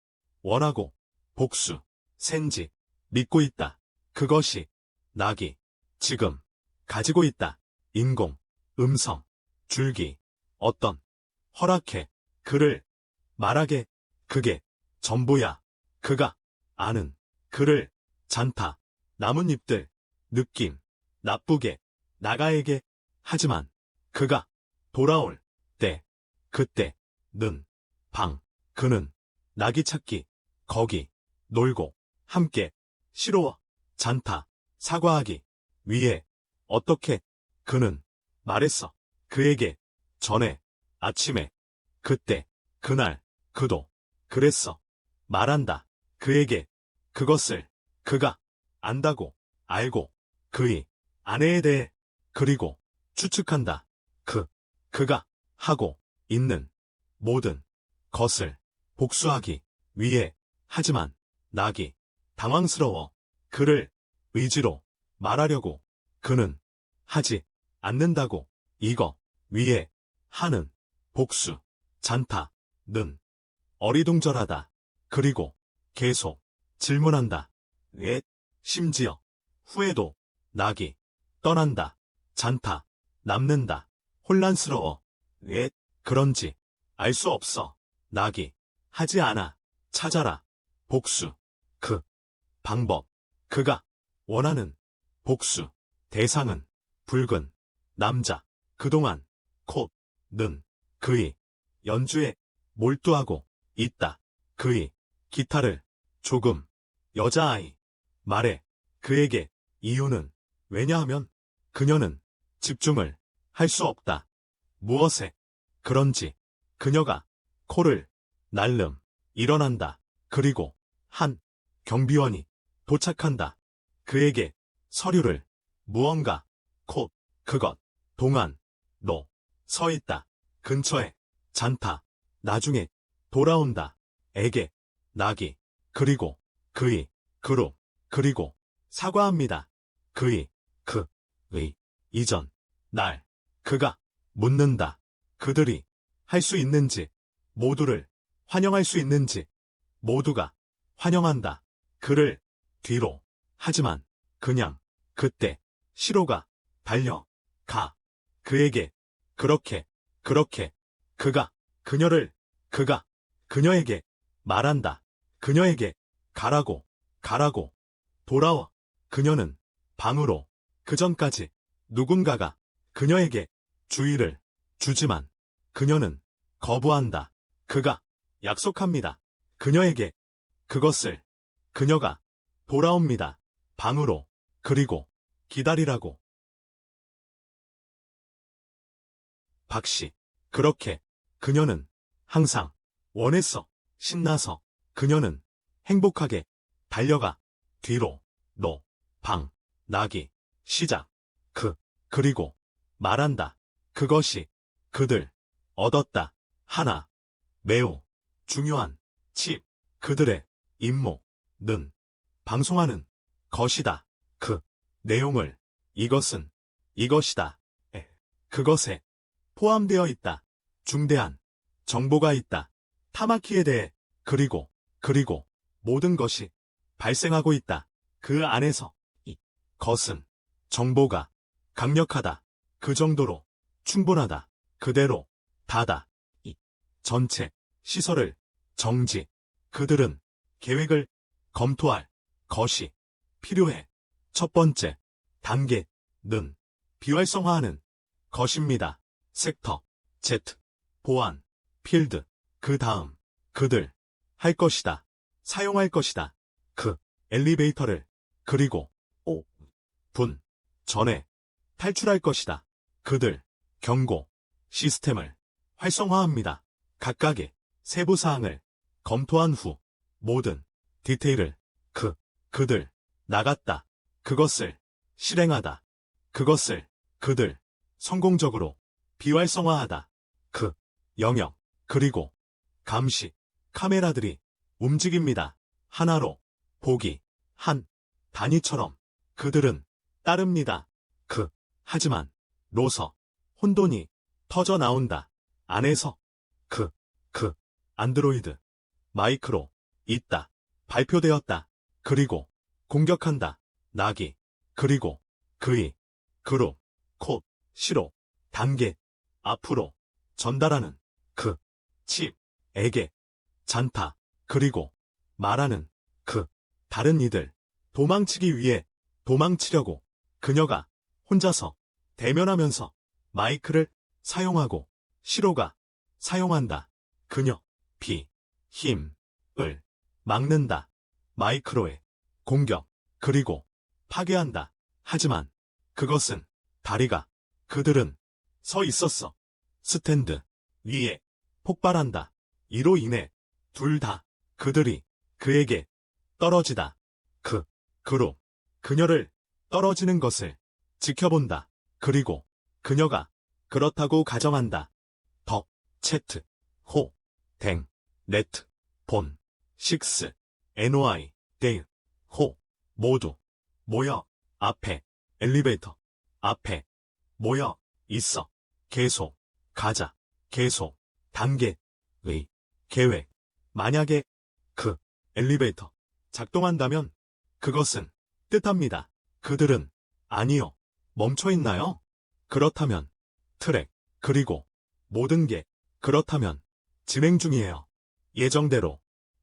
A: 원하고, 복수, 센지, 믿고 있다. 그것이, 나기, 지금, 가지고 있다. 인공, 음성, 줄기, 어떤, 허락해, 그를, 말하게, 그게, 전부야. 그가, 아는, 그를, 잔타, 나뭇잎들, 느낌, 나쁘게, 나가에게, 하지만, 그가, 돌아올, 때, 그때, 는, 방, 그는, 나기 찾기, 거기, 놀고, 함께, 싫어와, 잔타, 사과하기, 위에, 어떻게, 그는, 말했어. 그에게, 전에, 아침에, 그때, 그날, 그도, 그랬어. 말한다. 그에게, 그것을, 그가, 안다고, 알고, 그의, 아내에 대해, 그리고, 추측한다. 그가, 하고, 있는, 모든, 것을, 복수하기, 위해, 하지만, 나기, 당황스러워, 그를, 의지로, 말하려고, 그는, 하지, 않는다고, 이거, 위해, 하는, 복수, 잔타, 는, 어리둥절하다, 그리고, 계속, 질문한다, 왜, 심지어, 후에도, 나기, 떠난다, 잔타, 남는다, 혼란스러워, 왜, 그런지, 알 수 없어, 나기, 하지 않아, 찾아라, 복수, 방법, 그가, 원하는, 복수, 대상은, 붉은, 남자, 그동안, 는, 그의, 연주에, 몰두하고, 있다, 그의, 기타를, 조금, 여자아이, 말해, 그에게, 이유는, 왜냐하면, 그녀는, 집중을, 할 수 없다. 무엇에, 그런지, 그녀가, 코를, 날름, 일어난다. 그리고, 경비원이, 도착한다. 그에게, 서류를, 무언가, 그것, 동안, 서 있다. 근처에, 잔타, 나중에, 돌아온다. 에게, 나기, 그리고, 그의, 그리고, 사과합니다. 그의, 이전, 날, 그가, 묻는다. 그들이, 할 수 있는지, 모두를, 환영할 수 있는지, 모두가, 환영한다. 그를, 뒤로, 하지만, 그냥, 그때, 시로가, 달려가, 그에게, 그렇게, 그가, 그녀에게, 말한다. 그녀에게, 가라고, 돌아와. 그녀는, 방으로, 그 전까지, 누군가가, 그녀에게, 주의를, 주지만, 그녀는, 거부한다. 그가, 약속합니다. 그녀에게, 그것을, 그녀가, 돌아옵니다. 방으로, 그리고, 기다리라고. 박씨, 그렇게, 그녀는, 항상, 원했어. 신나서, 그녀는, 행복하게, 달려가, 뒤로, 나기, 시작, 그리고, 말한다. 그것이, 그들, 얻었다. 하나, 매우, 중요한, 칩, 그들의, 임무는, 방송하는, 것이다. 내용을, 이것은, 이것이다. 그것에, 포함되어 있다. 중대한 정보가 있다. 타마키에 대해 그리고 모든 것이 발생하고 있다. 그 안에서 이 것은 정보가 강력하다. 그 정도로 충분하다. 그대로 다다. 이 전체 시설을 정지. 그들은 계획을 검토할 것이 필요해. 첫 번째 단계는 비활성화하는 것입니다. 섹터 Z 보안 필드. 그 다음 그들 할 것이다. 사용할 것이다. 그 엘리베이터를 그리고 5분 전에 탈출할 것이다. 그들 경고 시스템을 활성화합니다. 각각의 세부사항을 검토한 후 모든 디테일을 그들 나갔다. 그것을 실행하다. 그것을 그들 성공적으로 비활성화하다. 그 영역 그리고 감시 카메라들이 움직입니다. 하나로 보기 한 단위처럼 그들은 따릅니다. 하지만 로서 혼돈이 터져 나온다. 안에서 그 안드로이드 마이크로 있다. 발표되었다. 그리고 공격한다. 나기 그리고 그의 그룹 콧 시로 단계 앞으로 전달하는 그 칩에게 잔타 그리고 말하는 그 다른 이들 도망치기 위해 도망치려고 그녀가 혼자서 대면하면서 마이크를 사용하고 시로가 사용한다. 그녀 힘을 막는다. 마이크로의 공격 그리고 파괴한다. 하지만 그것은 다리가 그들은 서 있었어. 스탠드 위에 폭발한다. 이로 인해 둘 다 그들이 그에게 떨어지다. 그로 그녀를 떨어지는 것을 지켜본다. 그리고 그녀가 그렇다고 가정한다. 더 채트 호 댕 레트 본 식스 NOI 데일 호 모두 모여 앞에 엘리베이터 앞에 모여 있어. 계속 가자. 계속 단계의 계획. 만약에 그 엘리베이터 작동한다면 그것은 뜻합니다. 그들은 아니요. 멈춰 있나요? 그렇다면 트랙 그리고 모든 게 그렇다면 진행 중이에요. 예정대로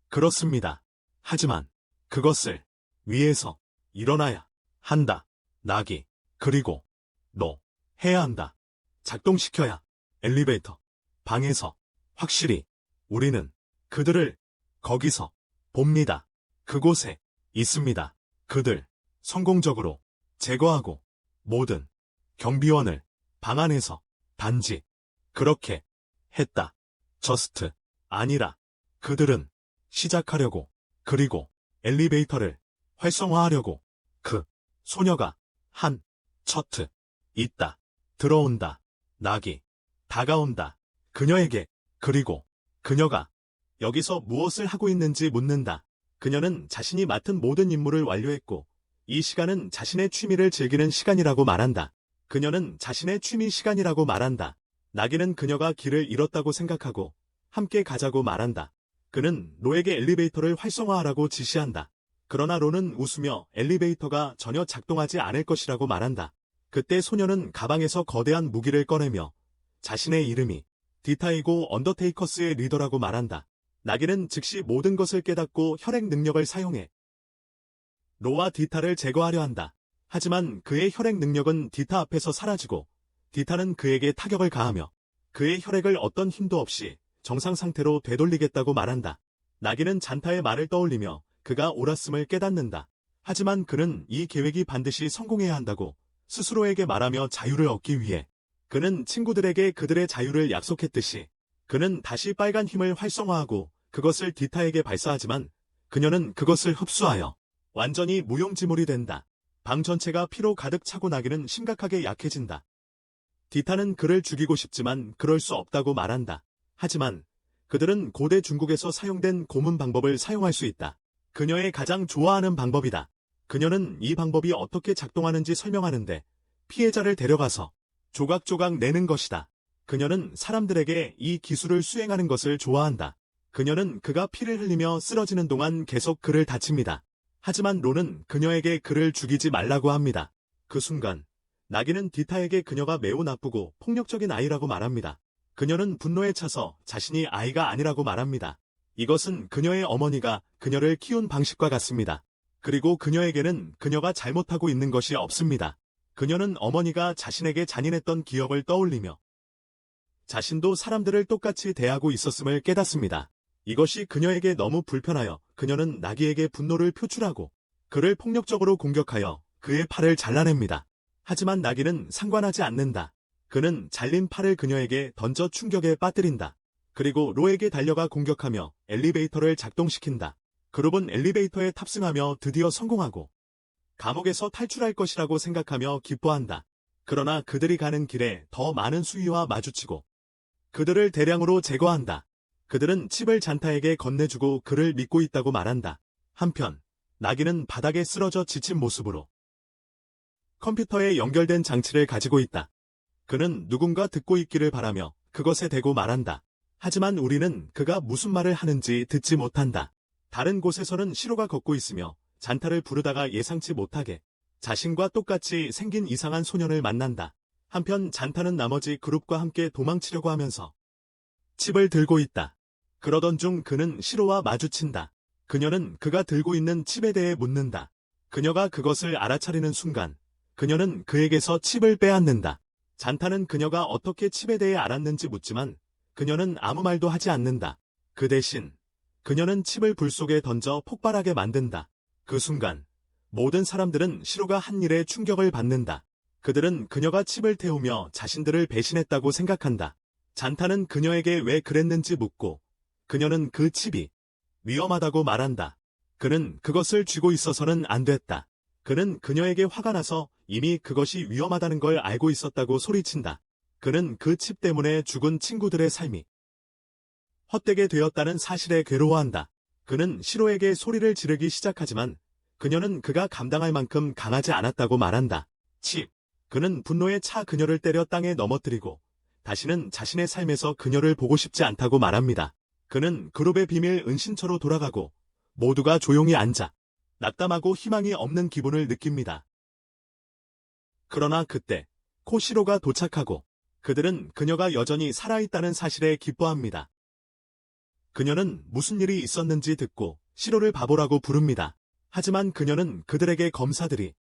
A: 그렇습니다. 하지만 그것을 위에서 일어나야 한다. 나기 그리고 너 해야 한다. 작동시켜야 엘리베이터 방에서 확실히 우리는 그들을 거기서 봅니다. 그곳에 있습니다. 그들 성공적으로 제거하고 모든 경비원을 방 안에서 단지 그렇게 했다. 저스트 아니라 그들은 시작하려고 그리고 엘리베이터를 활성화하려고 그 소녀가 한 셔트 있다. 들어온다. 낙이 다가온다. 그녀에게 그리고 그녀가 여기서 무엇을 하고 있는지 묻는다. 그녀는 자신이 맡은 모든 임무를 완료했고 이 시간은 자신의 취미를 즐기는 시간이라고 말한다. 그녀는 자신의 취미 시간이라고 말한다. 나기는 그녀가 길을 잃었다고 생각하고 함께 가자고 말한다. 그는 로에게 엘리베이터를 활성화하라고 지시한다. 그러나 로는 웃으며 엘리베이터가 전혀 작동하지 않을 것이라고 말한다. 그때 소녀는 가방에서 거대한 무기를 꺼내며 자신의 이름이 디타이고 언더테이커스의 리더라고 말한다. 나기는 즉시 모든 것을 깨닫고 혈액 능력을 사용해 로와 디타를 제거하려 한다. 하지만 그의 혈액 능력은 디타 앞에서 사라지고 디타는 그에게 타격을 가하며 그의 혈액을 어떤 힘도 없이 정상 상태로 되돌리겠다고 말한다. 나기는 잔타의 말을 떠올리며 그가 옳았음을 깨닫는다. 하지만 그는 이 계획이 반드시 성공해야 한다고 스스로에게 말하며 자유를 얻기 위해 그는 친구들에게 그들의 자유를 약속했듯이 그는 다시 빨간 힘을 활성화하고 그것을 디타에게 발사하지만 그녀는 그것을 흡수하여 완전히 무용지물이 된다. 방 전체가 피로 가득 차고 나기는 심각하게 약해진다. 디타는 그를 죽이고 싶지만 그럴 수 없다고 말한다. 하지만 그들은 고대 중국에서 사용된 고문 방법을 사용할 수 있다. 그녀의 가장 좋아하는 방법이다. 그녀는 이 방법이 어떻게 작동하는지 설명하는데 피해자를 데려가서 조각조각 내는 것이다. 그녀는 사람들에게 이 기술을 수행하는 것을 좋아한다. 그녀는 그가 피를 흘리며 쓰러지는 동안 계속 그를 다칩니다. 하지만 론은 그녀에게 그를 죽이지 말라고 합니다. 그 순간 나기는 디타에게 그녀가 매우 나쁘고 폭력적인 아이라고 말합니다. 그녀는 분노에 차서 자신이 아이가 아니라고 말합니다. 이것은 그녀의 어머니가 그녀를 키운 방식과 같습니다. 그리고 그녀에게는 그녀가 잘못하고 있는 것이 없습니다. 그녀는 어머니가 자신에게 잔인했던 기억을 떠올리며 자신도 사람들을 똑같이 대하고 있었음을 깨닫습니다. 이것이 그녀에게 너무 불편하여 그녀는 나기에게 분노를 표출하고 그를 폭력적으로 공격하여 그의 팔을 잘라냅니다. 하지만 나기는 상관하지 않는다. 그는 잘린 팔을 그녀에게 던져 충격에 빠뜨린다. 그리고 로에게 달려가 공격하며 엘리베이터를 작동시킨다. 그룹은 엘리베이터에 탑승하며 드디어 성공하고 감옥에서 탈출할 것이라고 생각하며 기뻐한다. 그러나 그들이 가는 길에 더 많은 수위와 마주치고 그들을 대량으로 제거한다. 그들은 칩을 잔타에게 건네주고 그를 믿고 있다고 말한다. 한편 나기는 바닥에 쓰러져 지친 모습으로 컴퓨터에 연결된 장치를 가지고 있다. 그는 누군가 듣고 있기를 바라며 그것에 대고 말한다. 하지만 우리는 그가 무슨 말을 하는지 듣지 못한다. 다른 곳에서는 시로가 걷고 있으며 잔타를 부르다가 예상치 못하게 자신과 똑같이 생긴 이상한 소년을 만난다. 한편 잔타는 나머지 그룹과 함께 도망치려고 하면서 칩을 들고 있다. 그러던 중 그는 시로와 마주친다. 그녀는 그가 들고 있는 칩에 대해 묻는다. 그녀가 그것을 알아차리는 순간 그녀는 그에게서 칩을 빼앗는다. 잔타는 그녀가 어떻게 칩에 대해 알았는지 묻지만 그녀는 아무 말도 하지 않는다. 그 대신 그녀는 칩을 불 속에 던져 폭발하게 만든다. 그 순간 모든 사람들은 시로가 한 일에 충격을 받는다. 그들은 그녀가 칩을 태우며 자신들을 배신했다고 생각한다. 잔타는 그녀에게 왜 그랬는지 묻고 그녀는 그 칩이 위험하다고 말한다. 그는 그것을 쥐고 있어서는 안 됐다. 그는 그녀에게 화가 나서 이미 그것이 위험하다는 걸 알고 있었다고 소리친다. 그는 그 칩 때문에 죽은 친구들의 삶이 헛되게 되었다는 사실에 괴로워한다. 그는 시로에게 소리를 지르기 시작하지만 그녀는 그가 감당할 만큼 강하지 않았다고 말한다. 칩. 그는 분노에 차 그녀를 때려 땅에 넘어뜨리고 다시는 자신의 삶에서 그녀를 보고 싶지 않다고 말합니다. 그는 그룹의 비밀 은신처로 돌아가고 모두가 조용히 앉아 낙담하고 희망이 없는 기분을 느낍니다. 그러나 그때 코시로가 도착하고 그들은 그녀가 여전히 살아있다는 사실에 기뻐합니다. 그녀는 무슨 일이 있었는지 듣고 시로를 바보라고 부릅니다. 하지만 그녀는 그들에게 검사들이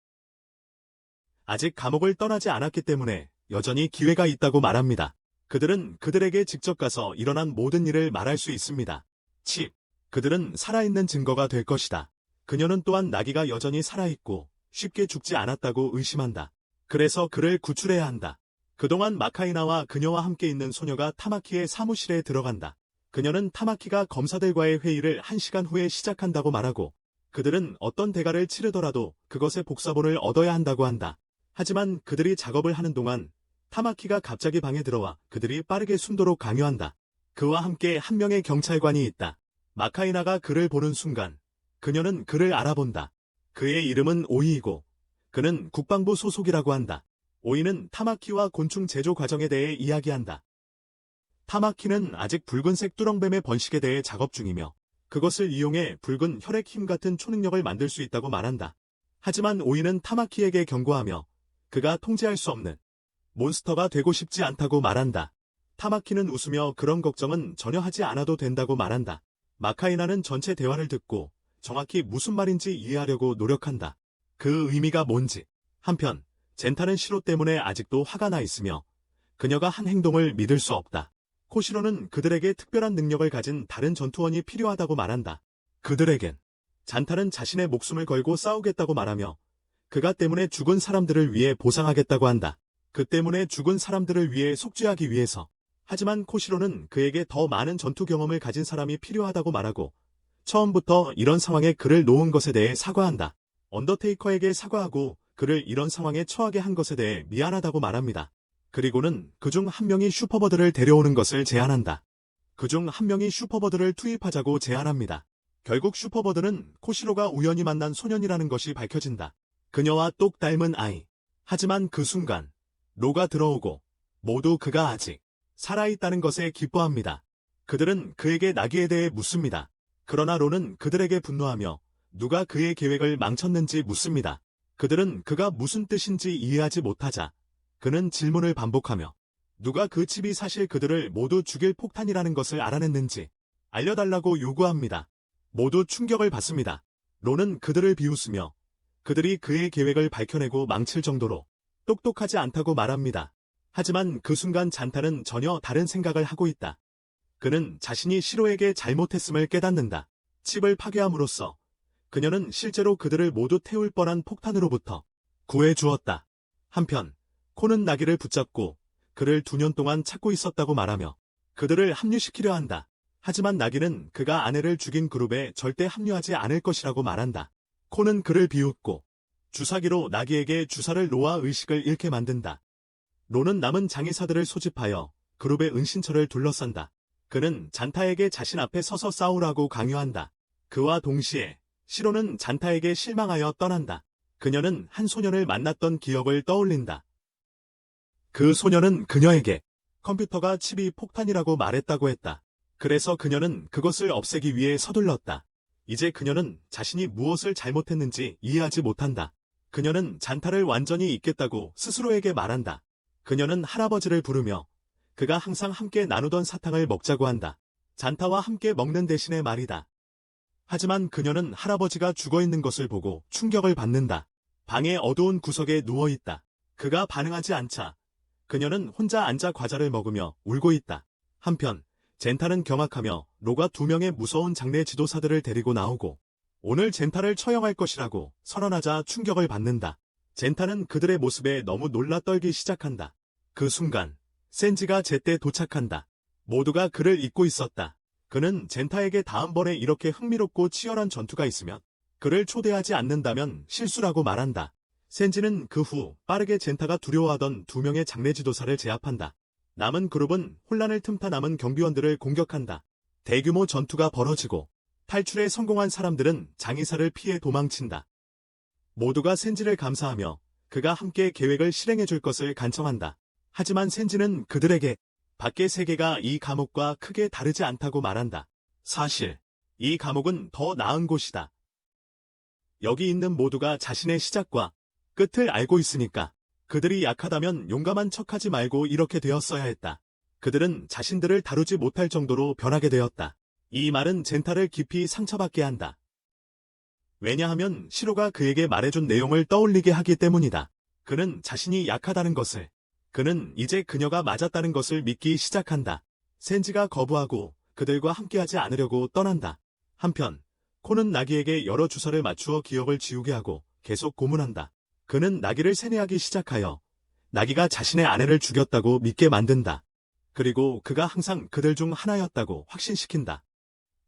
A: 아직 감옥을 떠나지 않았기 때문에 여전히 기회가 있다고 말합니다. 그들은 그들에게 직접 가서 일어난 모든 일을 말할 수 있습니다. 칩. 그들은 살아있는 증거가 될 것이다. 그녀는 또한 나기가 여전히 살아있고 쉽게 죽지 않았다고 의심한다. 그래서 그를 구출해야 한다. 그동안 마카이나와 그녀와 함께 있는 소녀가 타마키의 사무실에 들어간다. 그녀는 타마키가 검사들과의 회의를 1시간 후에 시작한다고 말하고 그들은 어떤 대가를 치르더라도 그것의 복사본을 얻어야 한다고 한다. 하지만 그들이 작업을 하는 동안 타마키가 갑자기 방에 들어와 그들이 빠르게 숨도록 강요한다. 그와 함께 한 명의 경찰관이 있다. 마카이나가 그를 보는 순간 그녀는 그를 알아본다. 그의 이름은 오이이고 그는 국방부 소속이라고 한다. 오이는 타마키와 곤충 제조 과정에 대해 이야기한다. 타마키는 아직 붉은색 뚜렁뱀의 번식에 대해 작업 중이며 그것을 이용해 붉은 혈액 힘 같은 초능력을 만들 수 있다고 말한다. 하지만 오이는 타마키에게 경고하며 그가 통제할 수 없는 몬스터가 되고 싶지 않다고 말한다. 타마키는 웃으며 그런 걱정은 전혀 하지 않아도 된다고 말한다. 마카이나는 전체 대화를 듣고 정확히 무슨 말인지 이해하려고 노력한다. 그 의미가 뭔지. 한편 젠타는 시로 때문에 아직도 화가 나 있으며 그녀가 한 행동을 믿을 수 없다. 코시로는 그들에게 특별한 능력을 가진 다른 전투원이 필요하다고 말한다. 그들에겐 잔타는 자신의 목숨을 걸고 싸우겠다고 말하며 그가 때문에 죽은 사람들을 위해 보상하겠다고 한다. 그 때문에 죽은 사람들을 위해 속죄하기 위해서. 하지만 코시로는 그에게 더 많은 전투 경험을 가진 사람이 필요하다고 말하고 처음부터 이런 상황에 그를 놓은 것에 대해 사과한다. 언더테이커에게 사과하고 그를 이런 상황에 처하게 한 것에 대해 미안하다고 말합니다. 그리고는 그중 한 명이 슈퍼버드를 데려오는 것을 제안한다. 그중 한 명이 슈퍼버드를 투입하자고 제안합니다. 결국 슈퍼버드는 코시로가 우연히 만난 소년이라는 것이 밝혀진다. 그녀와 똑 닮은 아이. 하지만 그 순간 로가 들어오고 모두 그가 아직 살아있다는 것에 기뻐합니다. 그들은 그에게 나기에 대해 묻습니다. 그러나 론은 그들에게 분노하며 누가 그의 계획을 망쳤는지 묻습니다. 그들은 그가 무슨 뜻인지 이해하지 못하자 그는 질문을 반복하며 누가 그 칩이 사실 그들을 모두 죽일 폭탄이라는 것을 알아냈는지 알려달라고 요구합니다. 모두 충격을 받습니다. 론은 그들을 비웃으며 그들이 그의 계획을 밝혀내고 망칠 정도로 똑똑하지 않다고 말합니다. 하지만 그 순간 잔타는 전혀 다른 생각을 하고 있다. 그는 자신이 시로에게 잘못했음을 깨닫는다. 칩을 파괴함으로써 그녀는 실제로 그들을 모두 태울 뻔한 폭탄으로부터 구해주었다. 한편 콘은 나기를 붙잡고 그를 2년 동안 찾고 있었다고 말하며 그들을 합류시키려 한다. 하지만 나기는 그가 아내를 죽인 그룹에 절대 합류하지 않을 것이라고 말한다. 콘은 그를 비웃고 주사기로 나기에게 주사를 놓아 의식을 잃게 만든다. 론은 남은 장의사들을 소집하여 그룹의 은신처를 둘러싼다. 그는 잔타에게 자신 앞에 서서 싸우라고 강요한다. 그와 동시에 시로는 잔타에게 실망하여 떠난다. 그녀는 한 소년을 만났던 기억을 떠올린다. 그 소년은 그녀에게 컴퓨터가 칩이 폭탄이라고 말했다고 했다. 그래서 그녀는 그것을 없애기 위해 서둘렀다. 이제 그녀는 자신이 무엇을 잘못했는지 이해하지 못한다. 그녀는 잔타를 완전히 잊겠다고 스스로에게 말한다. 그녀는 할아버지를 부르며 그가 항상 함께 나누던 사탕을 먹자고 한다. 잔타와 함께 먹는 대신에 말이다. 하지만 그녀는 할아버지가 죽어있는 것을 보고 충격을 받는다. 방의 어두운 구석에 누워있다. 그가 반응하지 않자 그녀는 혼자 앉아 과자를 먹으며 울고 있다. 한편 젠타는 경악하며 로가 2명의 무서운 장례 지도사들을 데리고 나오고 오늘 젠타를 처형할 것이라고 선언하자 충격을 받는다. 젠타는 그들의 모습에 너무 놀라 떨기 시작한다. 그 순간 센지가 제때 도착한다. 모두가 그를 잊고 있었다. 그는 젠타에게 다음번에 이렇게 흥미롭고 치열한 전투가 있으면 그를 초대하지 않는다면 실수라고 말한다. 센지는 그 후 빠르게 젠타가 두려워하던 2명의 장례 지도사를 제압한다. 남은 그룹은 혼란을 틈타 남은 경비원들을 공격한다. 대규모 전투가 벌어지고 탈출에 성공한 사람들은 장의사를 피해 도망친다. 모두가 센지를 감사하며 그가 함께 계획을 실행해 줄 것을 간청한다. 하지만 센지는 그들에게 밖의 세계가 이 감옥과 크게 다르지 않다고 말한다. 사실 이 감옥은 더 나은 곳이다. 여기 있는 모두가 자신의 시작과 끝을 알고 있으니까 그들이 약하다면 용감한 척하지 말고 이렇게 되었어야 했다. 그들은 자신들을 다루지 못할 정도로 변하게 되었다. 이 말은 젠타를 깊이 상처받게 한다. 왜냐하면 시로가 그에게 말해준 내용을 떠올리게 하기 때문이다. 그는 자신이 약하다는 것을, 그는 이제 그녀가 맞았다는 것을 믿기 시작한다. 센지가 거부하고 그들과 함께하지 않으려고 떠난다. 한편 콘은 나기에게 여러 주사를 맞추어 기억을 지우게 하고 계속 고문한다. 그는 나기를 세뇌하기 시작하여 나기가 자신의 아내를 죽였다고 믿게 만든다. 그리고 그가 항상 그들 중 하나였다고 확신시킨다.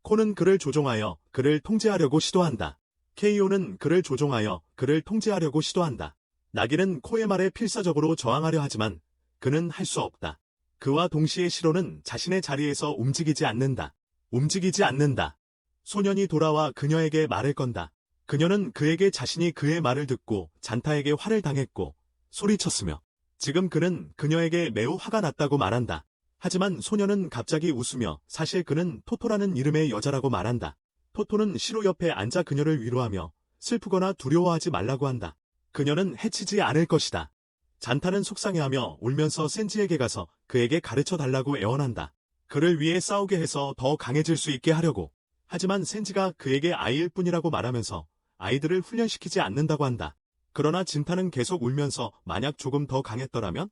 A: 콘은 그를 조종하여 그를 통제하려고 시도한다. 케이오는 그를 조종하여 그를 통제하려고 시도한다. 나기는 코의 말에 필사적으로 저항하려 하지만 그는 할 수 없다. 그와 동시에 시로는 자신의 자리에서 움직이지 않는다. 움직이지 않는다. 소년이 돌아와 그녀에게 말을 건다. 그녀는 그에게 자신이 그의 말을 듣고 잔타에게 화를 당했고 소리쳤으며 지금 그는 그녀에게 매우 화가 났다고 말한다. 하지만 소년은 갑자기 웃으며 사실 그는 토토라는 이름의 여자라고 말한다. 토토는 시로 옆에 앉아 그녀를 위로하며 슬프거나 두려워하지 말라고 한다. 그녀는 해치지 않을 것이다. 잔타는 속상해하며 울면서 센지에게 가서 그에게 가르쳐 달라고 애원한다. 그를 위해 싸우게 해서 더 강해질 수 있게 하려고. 하지만 센지가 그에게 아이일 뿐이라고 말하면서 아이들을 훈련시키지 않는다고 한다. 그러나 진타는 계속 울면서 만약 조금 더 강했더라면?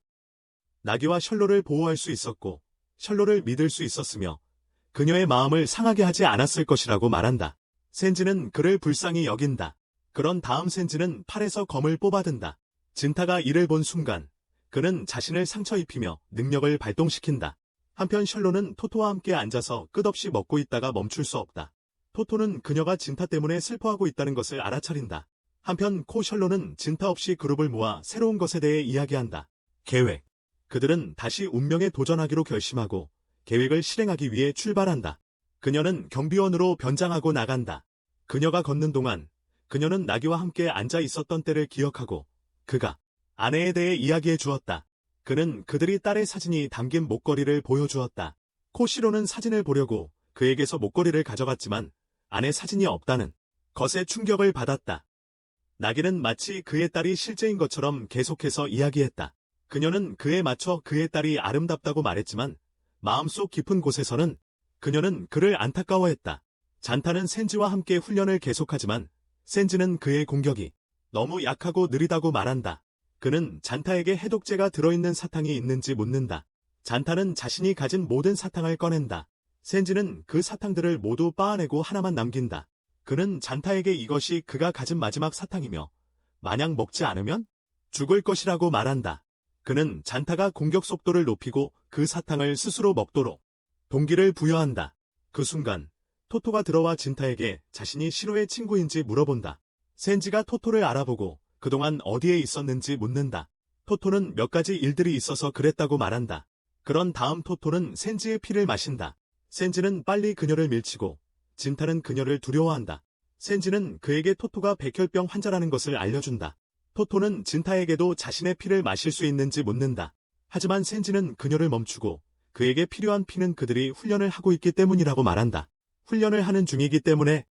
A: 나기와 셜로를 보호할 수 있었고 셜로를 믿을 수 있었으며 그녀의 마음을 상하게 하지 않았을 것이라고 말한다. 센지는 그를 불쌍히 여긴다. 그런 다음 센지는 팔에서 검을 뽑아든다. 진타가 이를 본 순간 그는 자신을 상처 입히며 능력을 발동시킨다. 한편 셜로는 토토와 함께 앉아서 끝없이 먹고 있다가 멈출 수 없다. 토토는 그녀가 진타 때문에 슬퍼하고 있다는 것을 알아차린다. 한편 코 셜로는 진타 없이 그룹을 모아 새로운 것에 대해 이야기한다. 계획. 그들은 다시 운명에 도전하기로 결심하고 계획을 실행하기 위해 출발한다. 그녀는 경비원으로 변장하고 나간다. 그녀가 걷는 동안 그녀는 나기와 함께 앉아 있었던 때를 기억하고 그가 아내에 대해 이야기해 주었다. 그는 그들이 딸의 사진이 담긴 목걸이를 보여주었다. 코시로는 사진을 보려고 그에게서 목걸이를 가져갔지만 안에 사진이 없다는 것에 충격을 받았다. 나기는 마치 그의 딸이 실제인 것처럼 계속해서 이야기했다. 그녀는 그에 맞춰 그의 딸이 아름답다고 말했지만 마음속 깊은 곳에서는 그녀는 그를 안타까워했다. 잔타는 센지와 함께 훈련을 계속하지만 센지는 그의 공격이 너무 약하고 느리다고 말한다. 그는 잔타에게 해독제가 들어있는 사탕이 있는지 묻는다. 잔타는 자신이 가진 모든 사탕을 꺼낸다. 센지는 그 사탕들을 모두 빻아내고 하나만 남긴다. 그는 잔타에게 이것이 그가 가진 마지막 사탕이며 만약 먹지 않으면 죽을 것이라고 말한다. 그는 잔타가 공격 속도를 높이고 그 사탕을 스스로 먹도록 동기를 부여한다. 그 순간 토토가 들어와 진타에게 자신이 시로의 친구인지 물어본다. 센지가 토토를 알아보고 그동안 어디에 있었는지 묻는다. 토토는 몇 가지 일들이 있어서 그랬다고 말한다. 그런 다음 토토는 센지의 피를 마신다. 센지는 빨리 그녀를 밀치고 진타는 그녀를 두려워한다. 센지는 그에게 토토가 백혈병 환자라는 것을 알려준다. 토토는 진타에게도 자신의 피를 마실 수 있는지 묻는다. 하지만 센지는 그녀를 멈추고 그에게 필요한 피는 그들이 훈련을 하고 있기 때문이라고 말한다. 훈련을 하는 중이기 때문에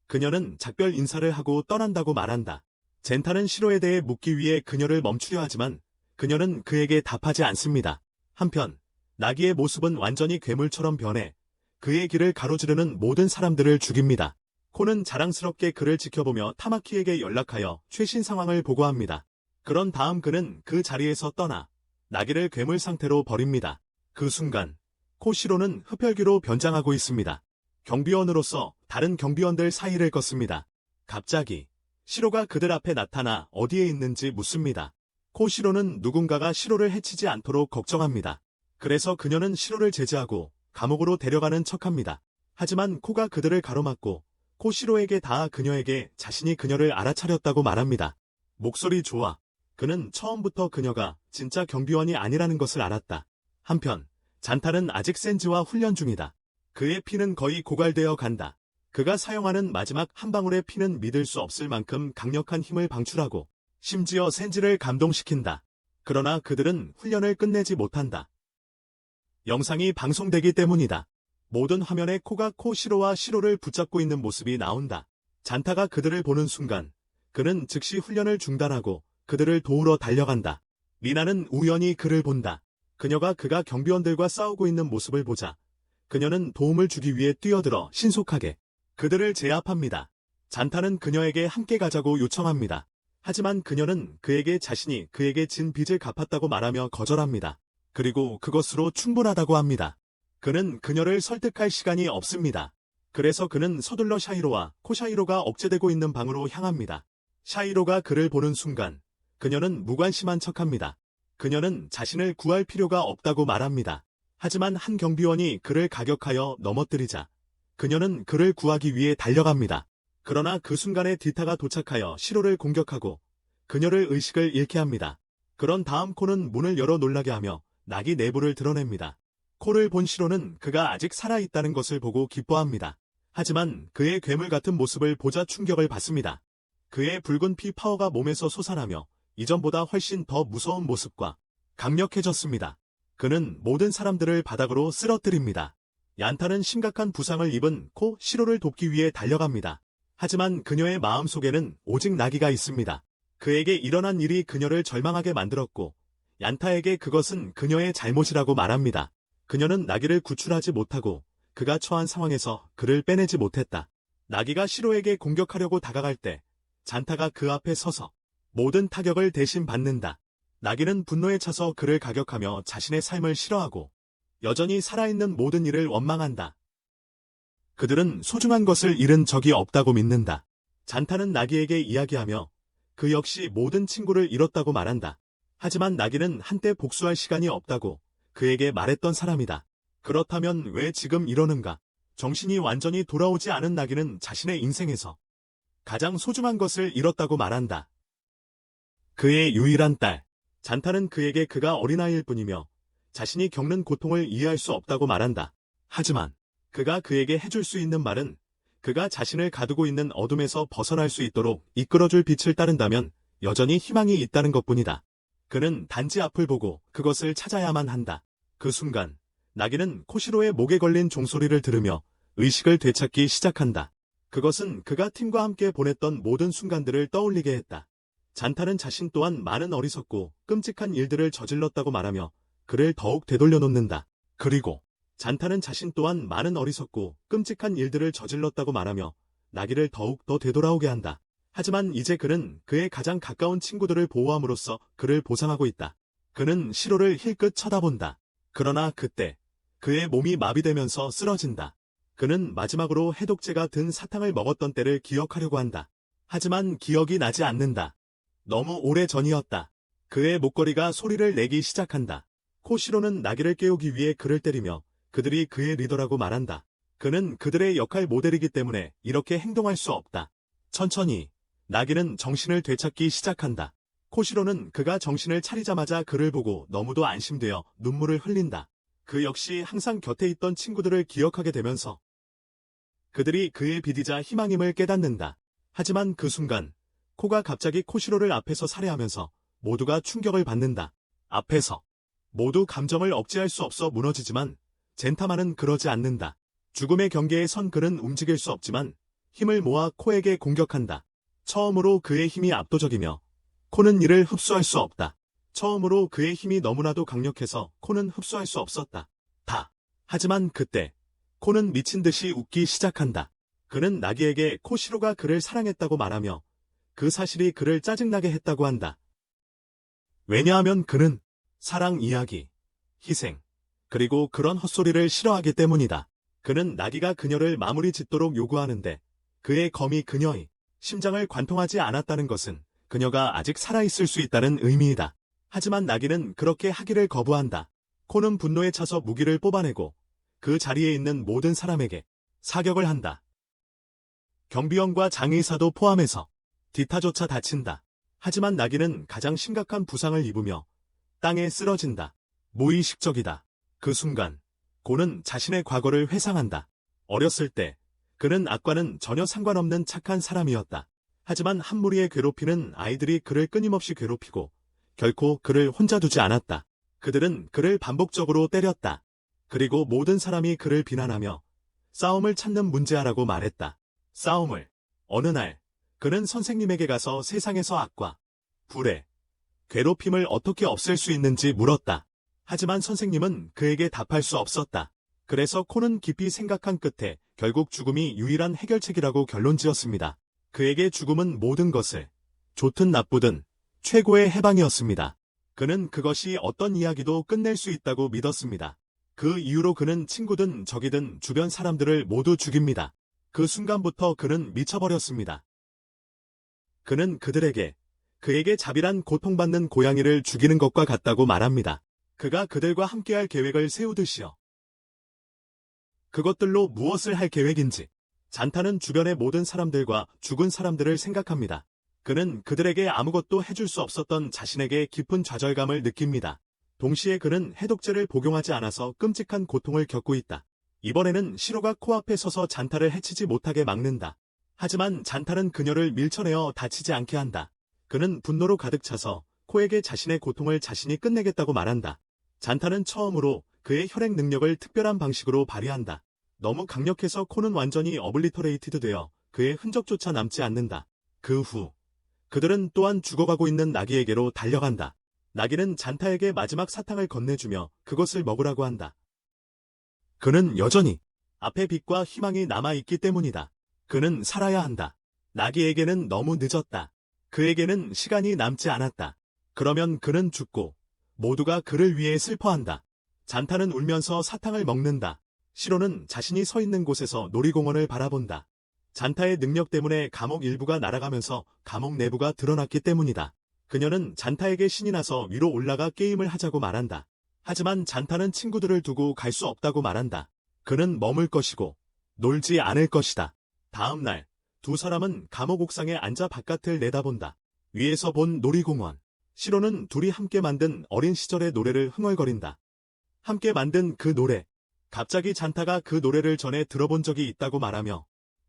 A: 그녀는 작별 인사를 하고 떠난다고 말한다. 젠타는 시로에 대해 묻기 위해 그녀를 멈추려 하지만 그녀는 그에게 답하지 않습니다. 한편 나기의 모습은 완전히 괴물처럼 변해 그의 길을 가로지르는 모든 사람들을 죽입니다. 코는 자랑스럽게 그를 지켜보며 타마키에게 연락하여 최신 상황을 보고합니다. 그런 다음 그는 그 자리에서 떠나 나기를 괴물 상태로 버립니다. 그 순간 코시로는 흡혈귀로 변장하고 있습니다. 경비원으로서 다른 경비원들 사이를 걷습니다. 갑자기 시로가 그들 앞에 나타나 어디에 있는지 묻습니다. 코시로는 누군가가 시로를 해치지 않도록 걱정합니다. 그래서 그녀는 시로를 제지하고 감옥으로 데려가는 척합니다. 하지만 코가 그들을 가로막고 코시로에게 닿아 그녀에게 자신이 그녀를 알아차렸다고 말합니다. 목소리 좋아. 그는 처음부터 그녀가 진짜 경비원이 아니라는 것을 알았다. 한편 잔타는 아직 센지와 훈련 중이다. 그의 피는 거의 고갈되어 간다. 그가 사용하는 마지막 한 방울의 피는 믿을 수 없을 만큼 강력한 힘을 방출하고 심지어 센지를 감동시킨다. 그러나 그들은 훈련을 끝내지 못한다. 영상이 방송되기 때문이다. 모든 화면에 코가 코시로와 시로를 붙잡고 있는 모습이 나온다. 잔타가 그들을 보는 순간 그는 즉시 훈련을 중단하고 그들을 도우러 달려간다. 리나는 우연히 그를 본다. 그녀가 그가 경비원들과 싸우고 있는 모습을 보자 그녀는 도움을 주기 위해 뛰어들어 신속하게 그들을 제압합니다. 잔타는 그녀에게 함께 가자고 요청합니다. 하지만 그녀는 그에게 자신이 그에게 진 빚을 갚았다고 말하며 거절합니다. 그리고 그것으로 충분하다고 합니다. 그는 그녀를 설득할 시간이 없습니다. 그래서 그는 서둘러 샤이로와 코샤이로가 억제되고 있는 방으로 향합니다. 샤이로가 그를 보는 순간 그녀는 무관심한 척합니다. 그녀는 자신을 구할 필요가 없다고 말합니다. 하지만 한 경비원이 그를 가격하여 넘어뜨리자 그녀는 그를 구하기 위해 달려갑니다. 그러나 그 순간에 디타가 도착하여 시로를 공격하고 그녀를 의식을 잃게 합니다. 그런 다음 코는 문을 열어 놀라게 하며 나기 내부를 드러냅니다. 코를 본 시로는 그가 아직 살아있다는 것을 보고 기뻐합니다. 하지만 그의 괴물 같은 모습을 보자 충격을 받습니다. 그의 붉은 피 파워가 몸에서 솟아나며 이전보다 훨씬 더 무서운 모습과 강력해졌습니다. 그는 모든 사람들을 바닥으로 쓰러뜨립니다. 얀타는 심각한 부상을 입은 코 시로를 돕기 위해 달려갑니다. 하지만 그녀의 마음속에는 오직 나기가 있습니다. 그에게 일어난 일이 그녀를 절망하게 만들었고 얀타에게 그것은 그녀의 잘못이라고 말합니다. 그녀는 나기를 구출하지 못하고 그가 처한 상황에서 그를 빼내지 못했다. 나기가 시로에게 공격하려고 다가갈 때 잔타가 그 앞에 서서 모든 타격을 대신 받는다. 나기는 분노에 차서 그를 가격하며 자신의 삶을 싫어하고 여전히 살아있는 모든 일을 원망한다. 그들은 소중한 것을 잃은 적이 없다고 믿는다. 잔타는 나기에게 이야기하며 그 역시 모든 친구를 잃었다고 말한다. 하지만 나기는 한때 복수할 시간이 없다고 그에게 말했던 사람이다. 그렇다면 왜 지금 이러는가? 정신이 완전히 돌아오지 않은 나기는 자신의 인생에서 가장 소중한 것을 잃었다고 말한다. 그의 유일한 딸, 잔타는 그에게 그가 어린아이일 뿐이며 자신이 겪는 고통을 이해할 수 없다고 말한다. 하지만 그가 그에게 해줄 수 있는 말은 그가 자신을 가두고 있는 어둠에서 벗어날 수 있도록 이끌어줄 빛을 따른다면 여전히 희망이 있다는 것뿐이다. 그는 단지 앞을 보고 그것을 찾아야만 한다. 그 순간 나기는 코시로의 목에 걸린 종소리를 들으며 의식을 되찾기 시작한다. 그것은 그가 팀과 함께 보냈던 모든 순간들을 떠올리게 했다. 잔타는 자신 또한 많은 어리석고 끔찍한 일들을 저질렀다고 말하며 그를 더욱 되돌려 놓는다. 그리고 잔타는 자신 또한 많은 어리석고 끔찍한 일들을 저질렀다고 말하며 나기를 더욱 더 되돌아오게 한다. 하지만 이제 그는 그의 가장 가까운 친구들을 보호함으로써 그를 보상하고 있다. 그는 시로를 힐끗 쳐다본다. 그러나 그때 그의 몸이 마비되면서 쓰러진다. 그는 마지막으로 해독제가 든 사탕을 먹었던 때를 기억하려고 한다. 하지만 기억이 나지 않는다. 너무 오래 전이었다. 그의 목걸이가 소리를 내기 시작한다. 코시로는 나기를 깨우기 위해 그를 때리며 그들이 그의 리더라고 말한다. 그는 그들의 역할 모델이기 때문에 이렇게 행동할 수 없다. 천천히 나기는 정신을 되찾기 시작한다. 코시로는 그가 정신을 차리자마자 그를 보고 너무도 안심되어 눈물을 흘린다. 그 역시 항상 곁에 있던 친구들을 기억하게 되면서 그들이 그의 빛이자 희망임을 깨닫는다. 하지만 그 순간 코가 갑자기 코시로를 앞에서 살해하면서 모두가 충격을 받는다. 앞에서 모두 감정을 억제할 수 없어 무너지지만 젠타마는 그러지 않는다. 죽음의 경계에 선 그는 움직일 수 없지만 힘을 모아 코에게 공격한다. 처음으로 그의 힘이 압도적이며 코는 이를 흡수할 수 없다. 처음으로 그의 힘이 너무나도 강력해서 코는 흡수할 수 없었다. 하지만 그때 코는 미친 듯이 웃기 시작한다. 그는 나기에게 코시로가 그를 사랑했다고 말하며 그 사실이 그를 짜증나게 했다고 한다. 왜냐하면 그는 사랑 이야기, 희생, 그리고 그런 헛소리를 싫어하기 때문이다. 그는 나기가 그녀를 마무리 짓도록 요구하는데 그의 검이 그녀의 심장을 관통하지 않았다는 것은 그녀가 아직 살아있을 수 있다는 의미이다. 하지만 나기는 그렇게 하기를 거부한다. 코는 분노에 차서 무기를 뽑아내고 그 자리에 있는 모든 사람에게 사격을 한다. 경비원과 장의사도 포함해서 디타조차 다친다. 하지만 나기는 가장 심각한 부상을 입으며 땅에 쓰러진다. 무의식적이다. 그 순간 고는 자신의 과거를 회상한다. 어렸을 때 그는 악과는 전혀 상관없는 착한 사람이었다. 하지만 한 무리의 괴롭히는 아이들이 그를 끊임없이 괴롭히고 결코 그를 혼자 두지 않았다. 그들은 그를 반복적으로 때렸다. 그리고 모든 사람이 그를 비난하며 싸움을 찾는 문제아라고 말했다. 싸움을. 어느 날 그는 선생님에게 가서 세상에서 악과 불의 괴롭힘을 어떻게 없앨 수 있는지 물었다. 하지만 선생님은 그에게 답할 수 없었다. 그래서 코는 깊이 생각한 끝에 결국 죽음이 유일한 해결책이라고 결론지었습니다. 그에게 죽음은 모든 것을 좋든 나쁘든 최고의 해방이었습니다. 그는 그것이 어떤 이야기도 끝낼 수 있다고 믿었습니다. 그 이후로 그는 친구든 적이든 주변 사람들을 모두 죽입니다. 그 순간부터 그는 미쳐버렸습니다. 그는 그들에게 그에게 자비란 고통받는 고양이를 죽이는 것과 같다고 말합니다. 그가 그들과 함께할 계획을 세우듯이요. 그것들로 무엇을 할 계획인지. 잔타는 주변의 모든 사람들과 죽은 사람들을 생각합니다. 그는 그들에게 아무것도 해줄 수 없었던 자신에게 깊은 좌절감을 느낍니다. 동시에 그는 해독제를 복용하지 않아서 끔찍한 고통을 겪고 있다. 이번에는 시로가 코앞에 서서 잔타를 해치지 못하게 막는다. 하지만 잔타는 그녀를 밀쳐내어 다치지 않게 한다. 그는 분노로 가득 차서 코에게 자신의 고통을 자신이 끝내겠다고 말한다. 잔타는 처음으로 그의 혈액 능력을 특별한 방식으로 발휘한다. 너무 강력해서 코는 완전히 어블리터레이티드 되어 그의 흔적조차 남지 않는다. 그 후 그들은 또한 죽어가고 있는 나기에게로 달려간다. 나기는 잔타에게 마지막 사탕을 건네주며 그것을 먹으라고 한다. 그는 여전히 앞에 빛과 희망이 남아있기 때문이다. 그는 살아야 한다. 나기에게는 너무 늦었다. 그에게는 시간이 남지 않았다. 그러면 그는 죽고 모두가 그를 위해 슬퍼한다. 잔타는 울면서 사탕을 먹는다. 시로는 자신이 서 있는 곳에서 놀이공원을 바라본다. 잔타의 능력 때문에 감옥 일부가 날아가면서 감옥 내부가 드러났기 때문이다. 그녀는 잔타에게 신이 나서 위로 올라가 게임을 하자고 말한다. 하지만 잔타는 친구들을 두고 갈 수 없다고 말한다. 그는 머물 것이고 놀지 않을 것이다. 다음 날 두 사람은 감옥 옥상에 앉아 바깥을 내다본다. 위에서 본 놀이공원. 시로는 둘이 함께 만든 어린 시절의 노래를 흥얼거린다. 함께 만든 그 노래. 갑자기 잔타가 그 노래를 전에 들어본 적이 있다고 말하며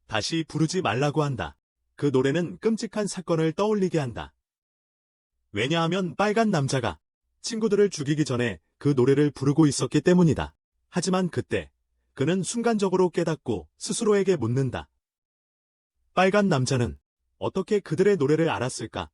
A: 다시 부르지 말라고 한다. 그 노래는 끔찍한 사건을 떠올리게 한다. 왜냐하면 빨간 남자가 친구들을 죽이기 전에 그 노래를 부르고 있었기 때문이다. 하지만 그때 그는 순간적으로 깨닫고 스스로에게 묻는다. 빨간 남자는 어떻게 그들의 노래를 알았을까?